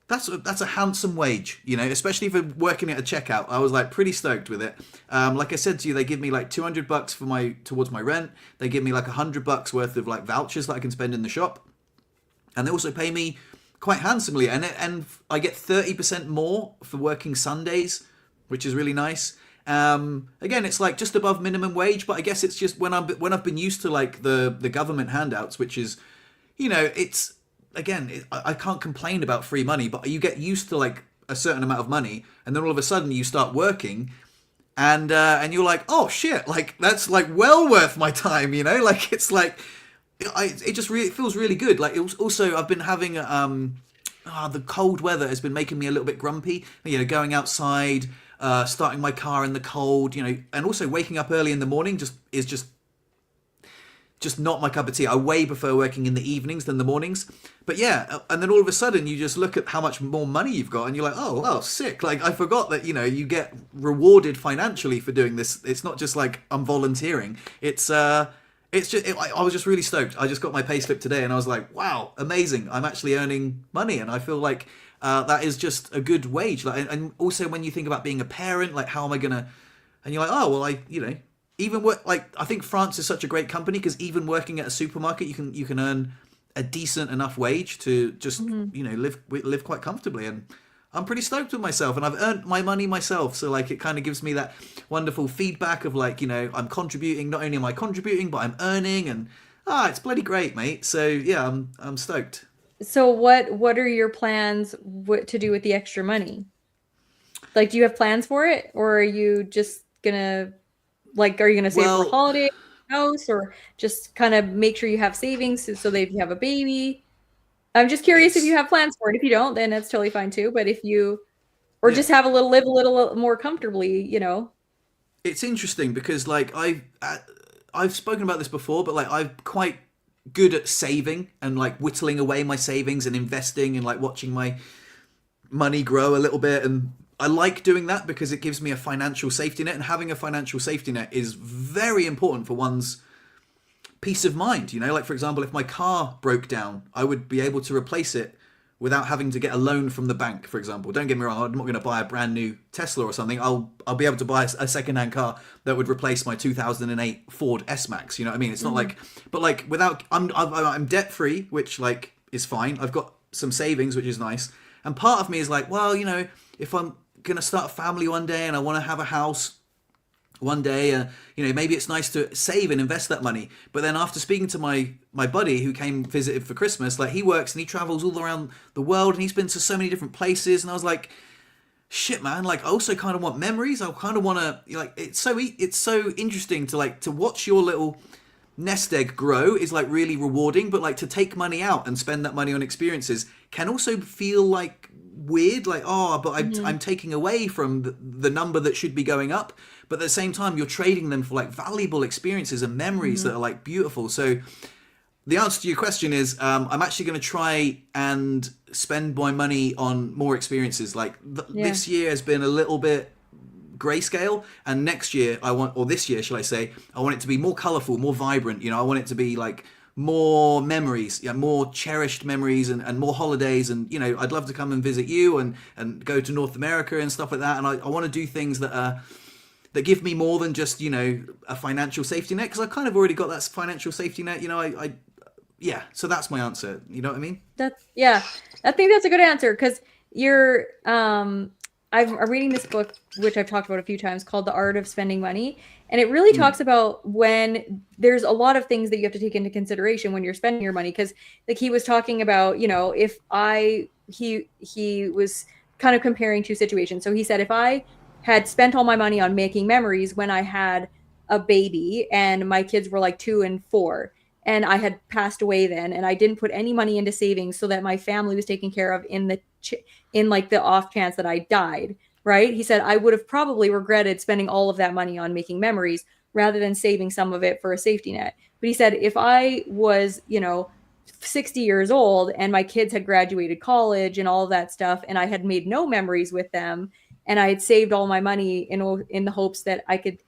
a handsome wage, especially for working at a checkout. I was like pretty stoked with it. Like I said to you, they give me like $200 for towards my rent. They give me like $100 worth of like vouchers that I can spend in the shop, and they also pay me quite handsomely. And I get 30% more for working Sundays, which is really nice. Again, it's like just above minimum wage, but I guess it's just when I've been used to like the government handouts, which is, it's again, I can't complain about free money, but you get used to like a certain amount of money, and then all of a sudden you start working, and you're like, oh shit, like that's like well worth my time, like it's like it just really it feels really good. Like it was also I've been having the cold weather has been making me a little bit grumpy. Going outside, starting my car in the cold, and also waking up early in the morning just not my cup of tea. I way prefer working in the evenings than the mornings. But yeah, and then all of a sudden you just look at how much more money you've got and you're like, oh, sick. Like I forgot that, you get rewarded financially for doing this. It's not just like I'm volunteering. I was just really stoked. I just got my payslip today and I was like, wow, amazing. I'm actually earning money and I feel like that is just a good wage. Like, and also when you think about being a parent, like how am I going to, and you're like, oh, well, even work like I think France is such a great company because even working at a supermarket, you can earn a decent enough wage to just Mhm. live quite comfortably, and I'm pretty stoked with myself, and I've earned my money myself, so like it kind of gives me that wonderful feedback of like I'm contributing. Not only am I contributing, but I'm earning, and it's bloody great, mate. So yeah, I'm stoked. So what are your plans to do with the extra money? Like, do you have plans for it, or are you just gonna like, are you gonna save for a Well, holiday house, or just kind of make sure you have savings so that if you have a baby? I'm just curious if you it's have plans for it. If you don't, then that's totally fine too. But if you, or yeah, just have a little, live a little more comfortably, it's interesting because like I've spoken about this before, but like I'm quite good at saving and like whittling away my savings and investing and like watching my money grow a little bit, and I like doing that because it gives me a financial safety net, and having a financial safety net is very important for one's peace of mind. Like for example, if my car broke down, I would be able to replace it without having to get a loan from the bank, for example. Don't get me wrong, I'm not going to buy a brand new Tesla or something. I'll be able to buy a second-hand car that would replace my 2008 Ford S-Max. You know what I mean? It's not hmm like, but like without, I'm debt-free, which like is fine. I've got some savings, which is nice. And part of me is like, well, if I'm gonna start a family one day, and I want to have a house one day. Maybe it's nice to save and invest that money. But then after speaking to my buddy who came visited for Christmas, like he works and he travels all around the world and he's been to so many different places, and I was like, shit, man, like I also kind of want memories. I kind of want to, like, it's so interesting to like to watch your little nest egg grow is like really rewarding, but like to take money out and spend that money on experiences can also feel like weird, like, oh, but I'm taking away from the number that should be going up, but at the same time you're trading them for like valuable experiences and memories that are like beautiful. So the answer to your question is I'm actually going to try and spend my money on more experiences. Like this year has been a little bit grayscale, and next year this year shall I say, I want it to be more colorful, more vibrant. I want it to be like more memories, more cherished memories, and more holidays. And I'd love to come and visit you and go to North America and stuff like that. And I want to do things that give me more than just a financial safety net, because I kind of already got that financial safety net. So that's my answer. You know what I mean? I think that's a good answer, because you're I'm reading this book, which I've talked about a few times, called The Art of Spending Money. And it really talks about when there's a lot of things that you have to take into consideration when you're spending your money. Because like he was talking about, if he was kind of comparing two situations. So he said, if I had spent all my money on making memories when I had a baby and my kids were like 2 and 4, and I had passed away then, and I didn't put any money into savings so that my family was taken care of in the off chance that I died, right? He said I would have probably regretted spending all of that money on making memories rather than saving some of it for a safety net. But he said if I was, 60 years old and my kids had graduated college and all of that stuff, and I had made no memories with them, and I had saved all my money in the hopes that I could,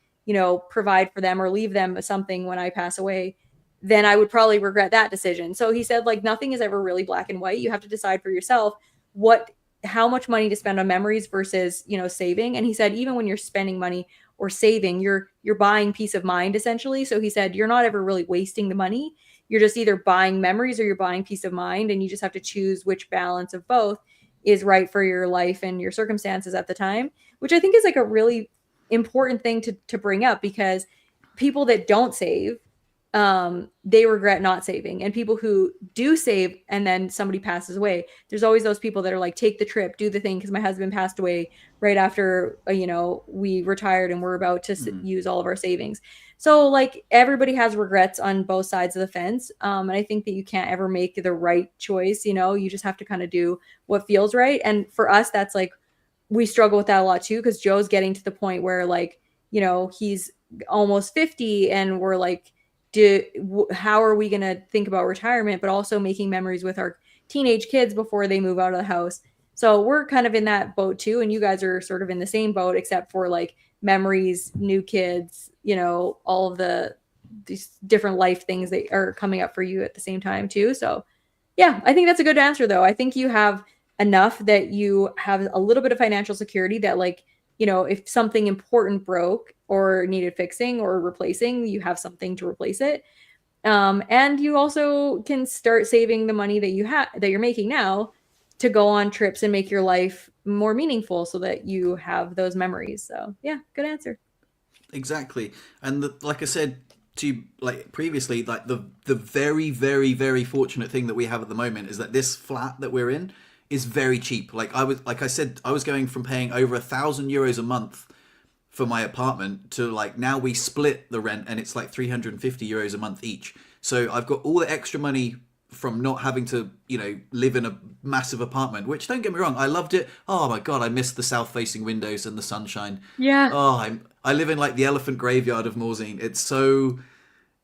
provide for them or leave them something when I pass away, then I would probably regret that decision. So he said, like, nothing is ever really black and white. You have to decide for yourself how much money to spend on memories versus, saving. And he said, even when you're spending money or saving, you're buying peace of mind, essentially. So he said, you're not ever really wasting the money. You're just either buying memories or you're buying peace of mind. And you just have to choose which balance of both is right for your life and your circumstances at the time, which I think is like a really important thing to bring up, because people that don't save, they regret not saving. And people who do save and then somebody passes away, there's always those people that are like, take the trip, do the thing. Because my husband passed away right after, we retired and we're about to use all of our savings. So like everybody has regrets on both sides of the fence. And I think that you can't ever make the right choice. You just have to kind of do what feels right. And for us, that's like, we struggle with that a lot too, because Joe's getting to the point where like, he's almost 50 and we're like, how are we going to think about retirement, but also making memories with our teenage kids before they move out of the house. So we're kind of in that boat too. And you guys are sort of in the same boat, except for like memories, new kids, all of these different life things that are coming up for you at the same time too. So yeah, I think that's a good answer though. I think you have enough that you have a little bit of financial security that like, if something important broke or needed fixing or replacing, you have something to replace it. And you also can start saving the money that you're making now to go on trips and make your life more meaningful so that you have those memories. So yeah, good answer. Exactly. And like I said to you like previously, like the very, very, very fortunate thing that we have at the moment is that this flat that we're in is very cheap. Like I was going from paying over €1,000 a month for my apartment to like now we split the rent and it's like €350 a month each. So I've got all the extra money from not having to, live in a massive apartment, which don't get me wrong, I loved it. Oh my God, I missed the south facing windows and the sunshine. Yeah. Oh, I live in like the elephant graveyard of Morzine.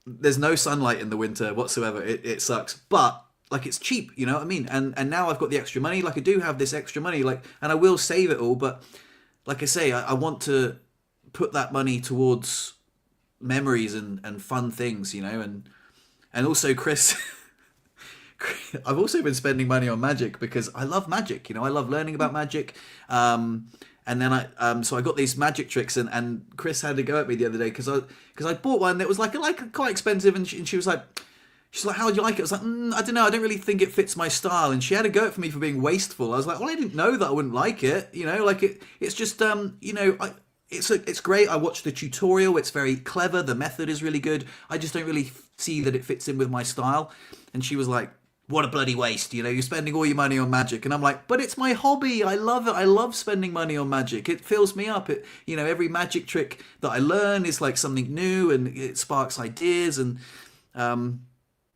There's no sunlight in the winter whatsoever. It sucks. But like it's cheap, you know what I mean? And now I've got the extra money. Like I do have this extra money, like, and I will save it all. But like I say, I want to put that money towards memories and fun things, and also Chris, I've also been spending money on magic because I love magic. I love learning about magic. And then so I got these magic tricks, and Chris had to go at me the other day because I bought one that was like quite expensive, and she was like, She's like, how do you like it? I was like, I don't know. I don't really think it fits my style. And she had a go at me for being wasteful. I was like, well, I didn't know that I wouldn't like it. You know, like it's just, it's great. I watched the tutorial. It's very clever. The method is really good. I just don't really see that it fits in with my style. And she was like, what a bloody waste. You know, you're spending all your money on magic. And I'm like, but it's my hobby. I love it. I love spending money on magic. It fills me up. Every magic trick that I learn is like something new and it sparks ideas. And,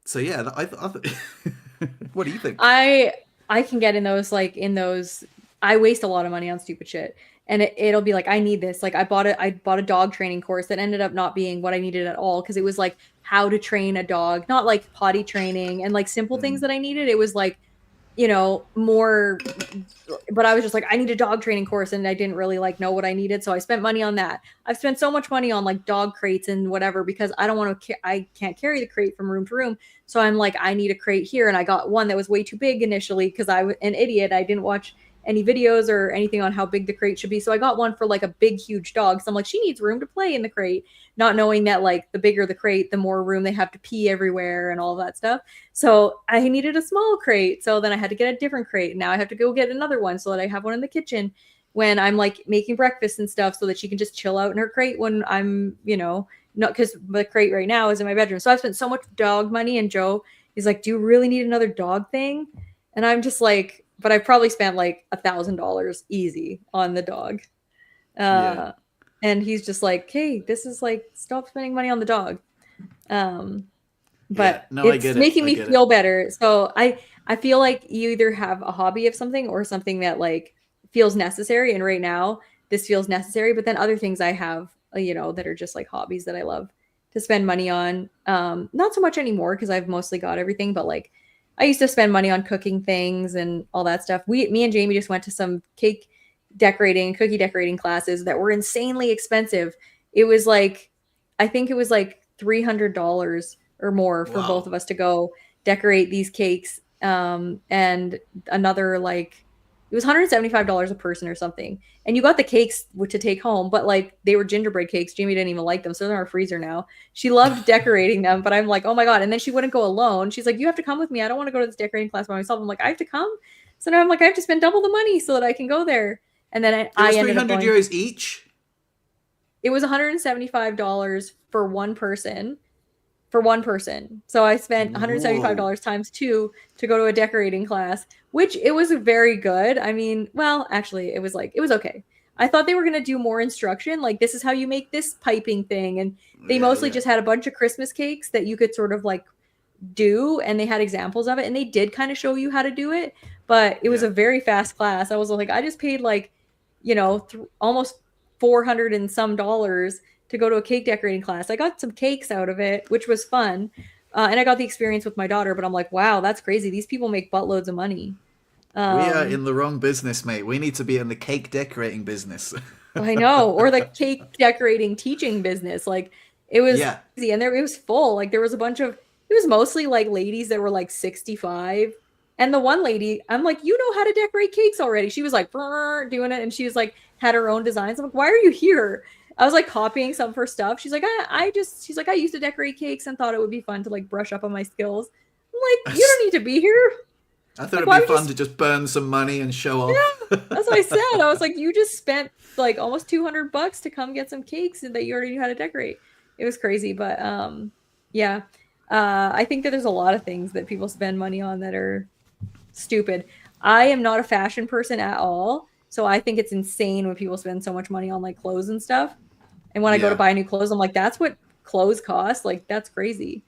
so yeah, what do you think? I can get in those I waste a lot of money on stupid shit. And it'll be like, I need this. Like I bought a dog training course that ended up not being what I needed at all, because it was like how to train a dog, not like potty training and like simple things that I needed. It was like, more, but I was just like, I need a dog training course, and I didn't really like know what I needed, so I spent money on that. I've spent so much money on like dog crates and whatever, because I don't want to I can't carry the crate from room to room, so I'm like, I need a crate here. And I got one that was way too big initially because I was an idiot. I didn't watch any videos or anything on how big the crate should be, so I got one for like a big huge dog. So I'm like, she needs room to play in the crate, not knowing that like the bigger the crate, the more room they have to pee everywhere and all that stuff. So I needed a small crate, so then I had to get a different crate. Now I have to go get another one so that I have one in the kitchen when I'm like making breakfast and stuff, so that she can just chill out in her crate when I'm, not, because the crate right now is in my bedroom. So I've spent so much dog money, and Joe is like, do you really need another dog thing? And I'm just like, but I probably spent like $1,000 easy on the dog. Yeah. And he's just like, hey, this is like, stop spending money on the dog. But Yeah. No, I it's get it. making I me get feel it. better. So I feel like you either have a hobby of something or something that like feels necessary. And right now this feels necessary, but then other things I have, that are just like hobbies that I love to spend money on. Not so much anymore, because I've mostly got everything, but like I used to spend money on cooking things and all that stuff. Me and Jamie just went to some cookie decorating classes that were insanely expensive. It was like, I think it was like $300 or more for both Wow. of us to go decorate these cakes. And another like, it was $175 a person or something. And you got the cakes to take home, but like they were gingerbread cakes. Jamie didn't even like them, so they're in our freezer now. She loved decorating them, but I'm like, oh my God. And then she wouldn't go alone. She's like, you have to come with me. I don't want to go to this decorating class by myself. I'm like, I have to come. So now I'm like, I have to spend double the money so that I can go there. And then It I was ended up going. €300 each. It was $175 for one person. For one person. So I spent $175 Whoa. times 2 to go to a decorating class, which it was very good. I mean, well, actually, it was okay. I thought they were going to do more instruction. Like, this is how you make this piping thing. And they Yeah, mostly yeah. just had a bunch of Christmas cakes that you could sort of like do. And they had examples of it. And they did kind of show you how to do it. But it was Yeah. a very fast class. I was like, I just paid like, almost 400 and some dollars to go to a cake decorating class. I got some cakes out of it, which was fun. And I got the experience with my daughter, but I'm like, wow, that's crazy. These people make buttloads of money. We are Um, in the wrong business, mate. We need to be in the cake decorating business. I know, or the cake decorating teaching business. Like it was Yeah. crazy, and it was full. Like there was a bunch of, it was mostly like ladies that were like 65. And the one lady, I'm like, you know how to decorate cakes already. She was like doing it, and she was like had her own designs. I'm like, why are you here? I was like copying some of her stuff. She's like, she's like, I used to decorate cakes and thought it would be fun to like brush up on my skills. I'm like, you don't need to be here. I thought Like, it'd why be would you? fun to just burn some money and show off. Yeah, that's what I said. I was like, you just spent like almost $200 to come get some cakes that you already knew how to decorate. It was crazy, but yeah. I think that there's a lot of things that people spend money on that are stupid. I am not a fashion person at all, so I think it's insane when people spend so much money on like clothes and stuff. And when I go to Yeah. buy new clothes, I'm like, that's what clothes cost. Like that's crazy.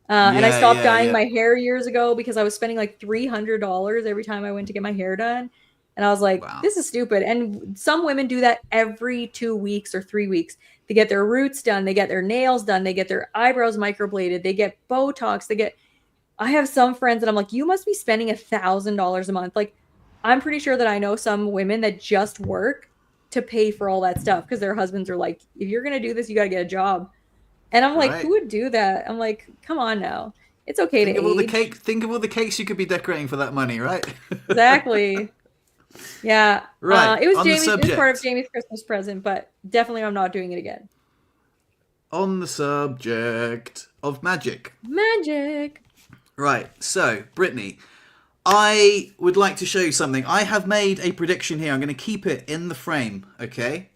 And I Yeah, stopped yeah, dyeing yeah. my hair years ago because I was spending like $300 every time I went to get my hair done. And I was like, Wow. this is stupid. And some women do that every 2 weeks or 3 weeks. They get their roots done, they get their nails done, they get their eyebrows microbladed, they get Botox, I have some friends that I'm like, you must be spending $1,000 a month. Like, I'm pretty sure that I know some women that just work to pay for all that stuff because their husbands are like, if you're going to do this, you got to get a job. And I'm like, who Right. would do that? I'm like, come on now. It's okay to age. Think of all the cakes you could be decorating for that money, right? Exactly. Yeah. Right. It was On the Jamie. It was part of subject. Jamie's Christmas present, but definitely I'm not doing it again. On the subject of magic. Magic. Right. So, Brittany, I would like to show you something. I have made a prediction here. I'm going to keep it in the frame, okay?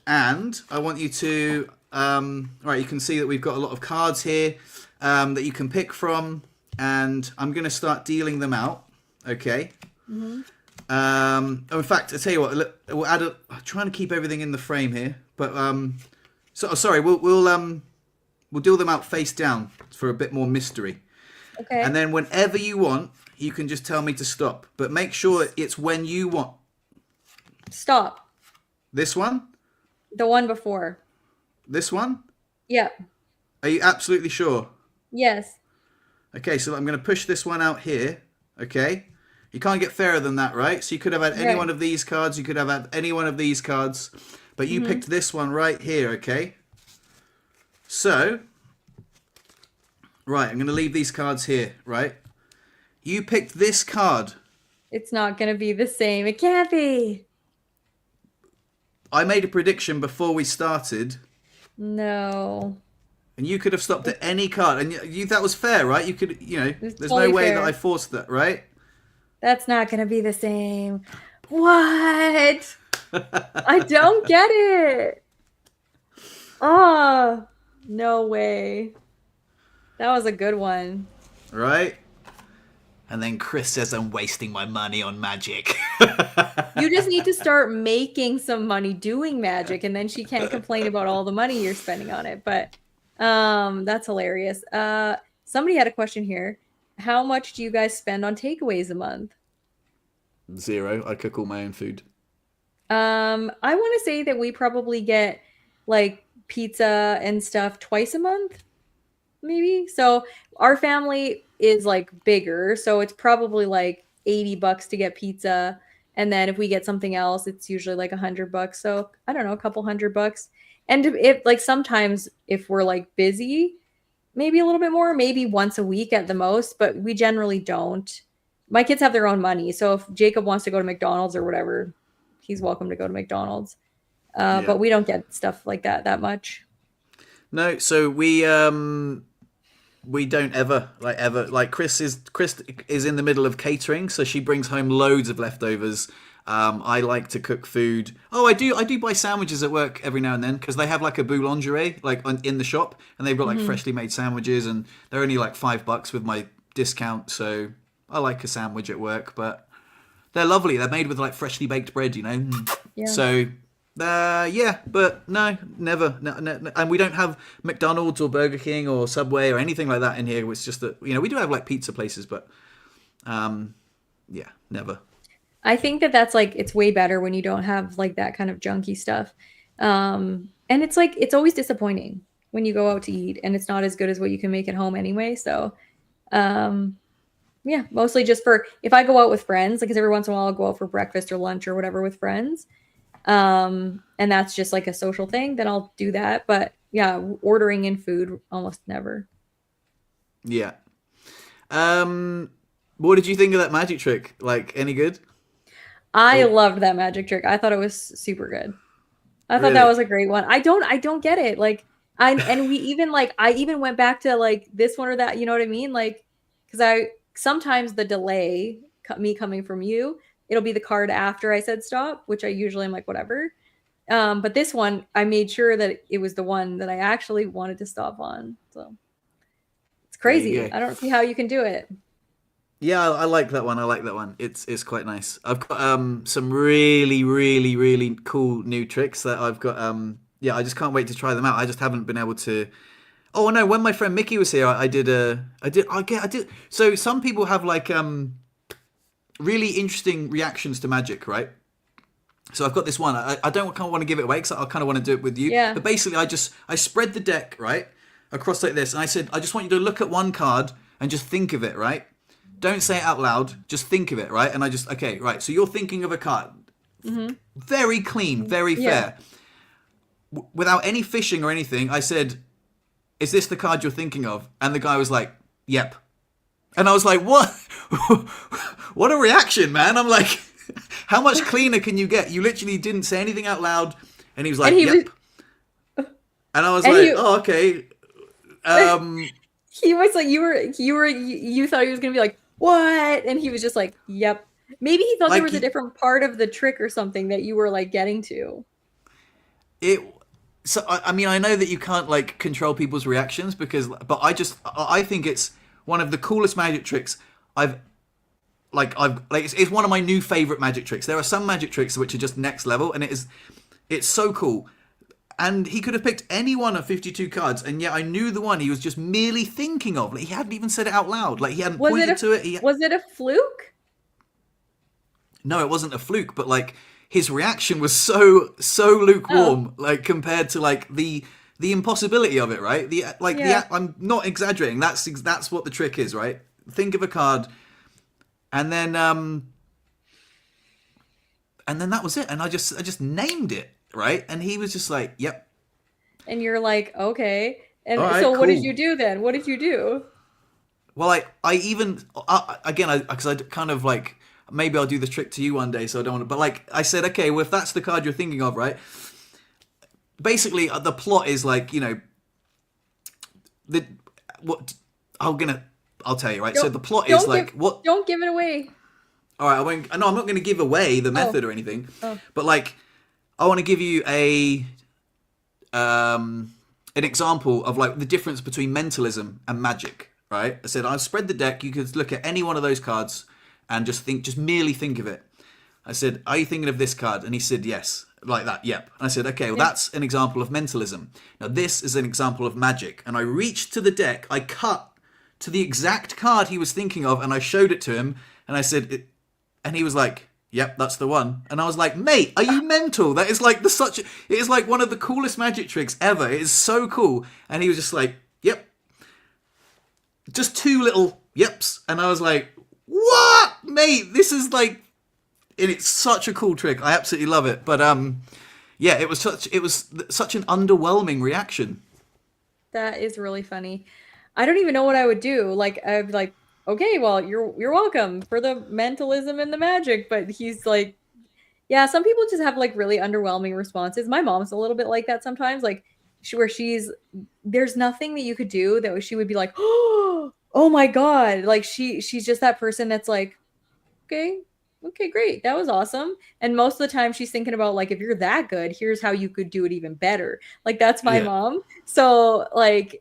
And I want you to, right, you can see that we've got a lot of cards here that you can pick from, and I'm going to start dealing them out, okay? Mm-hmm. In fact, I'll tell you what, look, we'll add I'm trying to keep everything in the frame here, but, sorry, we'll deal them out face down for a bit more mystery. Okay. And then whenever you want, you can just tell me to stop. But make sure it's when you want. Stop. This one? The one before. This one? Yeah. Are you absolutely sure? Yes. Okay, so I'm going to push this one out here. Okay? You can't get fairer than that, right? So you could have had any one of these cards. You could have had any one of these cards. But you picked this one right here, okay? So, right, I'm going to leave these cards here, right? You picked this card. It's not going to be the same. It can't be. I made a prediction before we started. No. And you could have stopped at any card. And you that was fair, right? You could, there's totally no way fair. that I forced that, right? That's not going to be the same. What? I don't get it. Oh, no way. That was a good one. Right? And then Chris says I'm wasting my money on magic. You just need to start making some money doing magic, and then she can't complain about all the money you're spending on it. But that's hilarious. Somebody had a question here. How much do you guys spend on takeaways a month? 0. I cook all my own food. I want to say that we probably get like pizza and stuff twice a month, maybe. So our family is like bigger, so it's probably like $80 to get pizza, and then if we get something else, it's usually like $100. So I don't know, a couple $100. And if like sometimes if we're like busy, maybe a little bit more, maybe once a week at the most, but we generally don't. My kids have their own money, so if Jacob wants to go to McDonald's or whatever, he's welcome to go to McDonald's. But we don't get stuff like that much. No, so we don't ever like Chris is in the middle of catering, so she brings home loads of leftovers. I like to cook food. Oh, I do buy sandwiches at work every now and then because they have like a boulangerie like in the shop, and they've got like freshly made sandwiches, and they're only like $5 with my discount. So I like a sandwich at work, but they're lovely. They're made with like freshly baked bread, Yeah. So but no, never. No. And we don't have McDonald's or Burger King or Subway or anything like that in here. It's just that, we do have like pizza places, but never. I think that's like, it's way better when you don't have like that kind of junky stuff. And it's like, it's always disappointing when you go out to eat and it's not as good as what you can make at home anyway. So, mostly just for, if I go out with friends, like, 'cause every once in a while I'll go out for breakfast or lunch or whatever with friends. And that's just like a social thing, then I'll do that. But yeah, ordering in food almost never. Yeah. What did you think of that magic trick? Like, any good? I loved that magic trick. I thought it was super good. I thought that was a great one. I don't get it. Like, I even went back to like this one or that, you know what I mean? Like, because sometimes the delay, me coming from you, it'll be the card after I said stop, which I usually am like, whatever. But this one, I made sure that it was the one that I actually wanted to stop on. So it's crazy. I don't see how you can do it. Yeah, I like that one. It's quite nice. I've got some really, really, really cool new tricks that I've got. I just can't wait to try them out. I just haven't been able to. Oh no, when my friend Mickey was here, I did. So some people have like really interesting reactions to magic, right? So I've got this one. I don't kind of want to give it away because I kind of want to do it with you. Yeah. But basically, I spread the deck right across like this, and I said, I just want you to look at one card and just think of it, right? Don't say it out loud. Just think of it, right? And okay, right. So you're thinking of a card. Mm-hmm. Very clean, very fair. Without any fishing or anything, I said, is this the card you're thinking of? And the guy was like, yep. And I was like, what? What a reaction, man. I'm like, how much cleaner can you get? You literally didn't say anything out loud. And he was like, yep. And I was like, oh, okay. He was like, you thought he was gonna be like, what? And he was just like, yep. Maybe he thought there Like was a different part of the trick or something that you were like getting to. it. So I mean, I know that you can't like control people's reactions but I think it's one of the coolest magic tricks I've like it's one of my new favorite magic tricks. There are some magic tricks which are just next level, and it's so cool. And he could have picked any one of 52 cards, and yet I knew the one he was just merely thinking of. Like, he hadn't even said it out loud. Like, he hadn't Was it pointed a to it. was it a fluke? No, it wasn't a fluke, but like his reaction was so Oh, lukewarm, like compared to like the impossibility of it, right? yeah. I'm not exaggerating. That's what the trick is, right? Think of a card, and then that was it, and I just named it, right? And he was just like, "Yep, And you're like, okay. all And right, so what did cool." you do then? What did you do? Well, I even again, because I kind of like, maybe I'll do the trick to you one day, so I don't want to. But like I said, okay, well, if that's the card you're thinking of, right? Basically, the plot is like, the what I'll tell you, right? So Don't the plot is don't give like what. don't give it away. All right, I won't. No, I'm not going to give away the Oh, method or anything, oh. but like, I want to give you an example of like the difference between mentalism and magic, right? I said I've spread the deck. You could look at any one of those cards and just merely think of it. I said, "Are you thinking of this card?" And he said, "Yes." Like that, yep. And I said, "Okay, well, Yeah. that's an example of mentalism. Now, this is an example of magic." And I reached to the deck, I cut to the exact card he was thinking of, and I showed it to him, and I said, and he was like, "Yep, that's the one." And I was like, "Mate, are you mental? That is like it is like one of the coolest magic tricks ever. It is so cool." And he was just like, "Yep." Just two little yeps. And I was like, "What? Mate, this is like," and it's such a cool trick. I absolutely love it. But yeah, it was such an underwhelming reaction. That is really funny. I don't even know what I would do. Like I'd be like, okay, well, you're welcome for the mentalism and the magic. But he's like, yeah, some people just have like really underwhelming responses. My mom's a little bit like that sometimes, like where there's nothing that you could do that she would be like, oh my god, like she's just that person that's like, okay, okay, great, that was awesome. And most of the time she's thinking about like, if you're that good, here's how you could do it even better. Like that's my Yeah, mom. So like,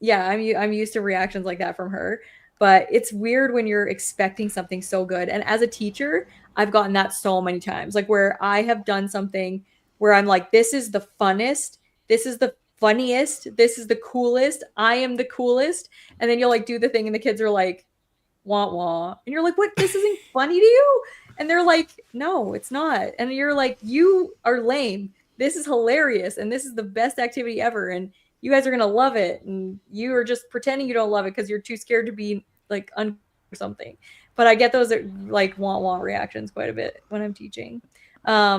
yeah, I'm used to reactions like that from her. But it's weird when you're expecting something so good. And as a teacher, I've gotten that so many times, like where I have done something where I'm like, this is the funnest, this is the funniest, this is the coolest, I am the coolest. And then you'll like do the thing, and the kids are like, wah wah. And you're like, what? This isn't funny to you? And they're like, no, it's not. And you're like, you are lame. This is hilarious. And this is the best activity ever. And you guys are going to love it. And you are just pretending you don't love it because you're too scared to be like or something. But I get those like wah wah reactions quite a bit when I'm teaching.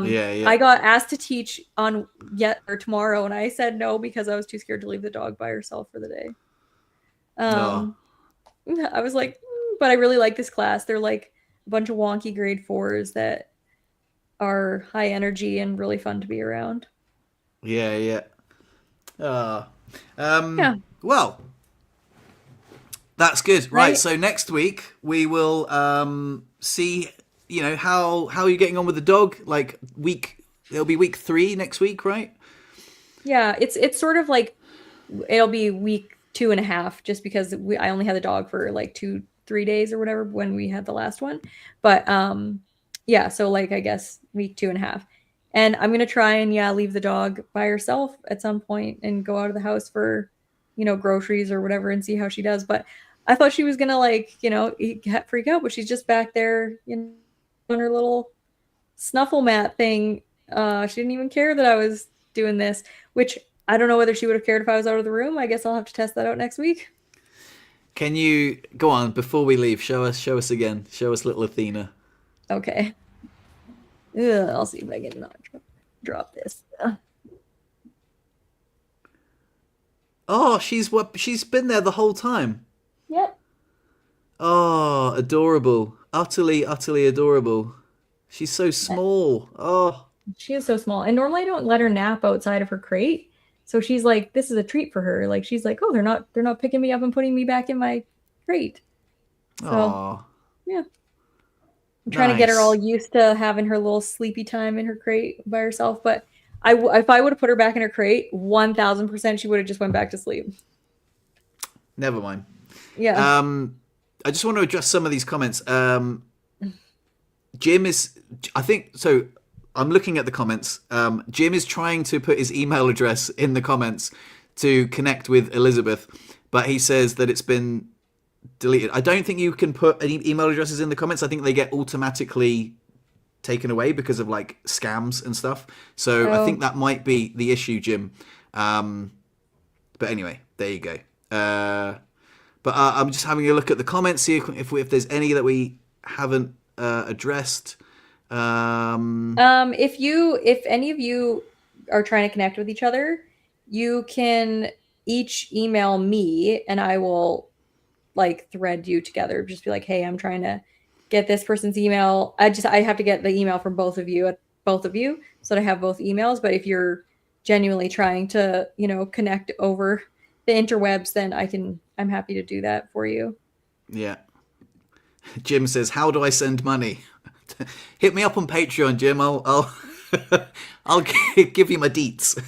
yeah, yeah. I got asked to teach on yet or tomorrow, and I said no because I was too scared to leave the dog by herself for the day. No. Um, I was like, but I really like this class. They're like a bunch of wonky grade fours that are high energy and really fun to be around. Yeah, yeah. Uh, Yeah, well, that's good. Right. right. So next week we will see. How are you getting on with the dog? Like it'll be week 3 next week, right? Yeah, it's sort of like it'll be week 2.5 just because I only had the dog for like 2-3 days or whatever when we had the last one. But yeah, so like I guess week 2.5. And I'm gonna try and yeah, leave the dog by herself at some point and go out of the house for, groceries or whatever and see how she does. But I thought she was gonna like, freak out, but she's just back there, on her little snuffle mat thing. She didn't even care that I was doing this, which I don't know whether she would have cared if I was out of the room. I guess I'll have to test that out next week. Can you go on before we leave? Show us again. Show us little Athena. Okay. Ugh, I'll see if I can not drop this. Oh, she's been there the whole time. Yep. Oh, adorable. Utterly, utterly adorable. She's so small. Oh, She is so small. And normally I don't let her nap outside of her crate. So she's like, this is a treat for her. Like she's like, oh, they're not picking me up and putting me back in my crate. So Oh, yeah, I'm trying to get her all nice. used to having her little sleepy time in her crate by herself. But if I would have put her back in her crate, 1000% she would have just went back to sleep. Never mind. Yeah. I just want to address some of these comments. Jim is, I think, so I'm looking at the comments. Jim is trying to put his email address in the comments to connect with Elizabeth, but he says that it's been deleted. I don't think you can put any email addresses in the comments. I think they get automatically taken away because of like scams and stuff. So I Oh, think that might be the issue, Jim. But anyway, there you go. But I'm just having a look at the comments, see if there's any that we haven't addressed. if any of you are trying to connect with each other, you can each email me and I will like thread you together. Just be like, hey, I'm trying to get this person's email. I have to get the email from both of you, so that I have both emails. But if you're genuinely trying to, connect over the interwebs, then I'm happy to do that for you. Yeah. Jim says, "How do I send money?" Hit me up on Patreon, Jim. I'll give you my deets.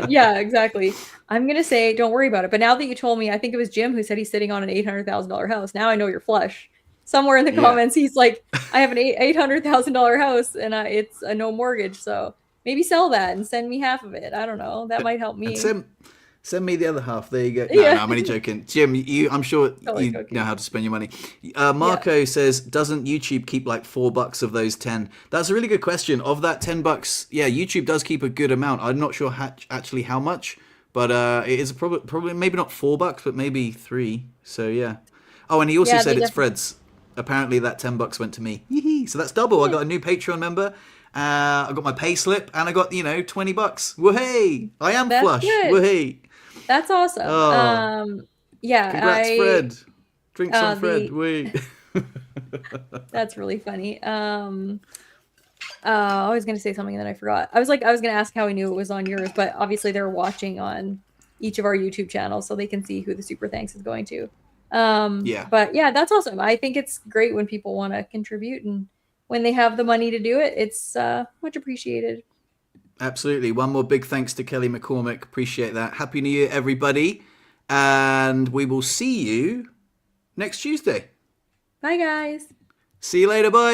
Yeah, exactly. I'm gonna say, don't worry about it. But now that you told me, I think it was Jim who said he's sitting on an $800,000 house. Now I know you're flush. Somewhere in the Yeah. comments, he's like, I have an $800,000 house and it's a no mortgage. So maybe sell that and send me half of it. I don't know. That might help And me. send me the other half. There you go. No, Yeah, I'm only joking. Jim, I'm sure totally you know joking. how to spend your money. Yeah. Marco says, doesn't YouTube keep like $4 of those 10? That's a really good question. Of that $10, yeah, YouTube does keep a good amount. I'm not sure actually how much, but it is probably maybe not $4, but maybe 3. So yeah. Oh, and he also Yeah, said they it's definitely. Fred's. Apparently that $10 went to me. Yee-hee. So that's double. I Yeah, got a new Patreon member. I got my pay slip, and I got $20. Woohey! I am that's flush. good. Woohey! That's awesome. Oh, Yeah, congrats, Fred. Drinks on Fred. the Wait. that's really funny. I was gonna say something that I forgot. I was gonna ask how he knew it was on yours, but obviously they're watching on each of our YouTube channels, so they can see who the super thanks is going to. Yeah, But yeah, that's awesome. I think it's great when people want to contribute and when they have the money to do it. It's much appreciated. absolutely. One more big thanks to Kelly McCormick. Appreciate that. Happy New Year, everybody. And we will see you next Tuesday. Bye, guys. See you later. Bye.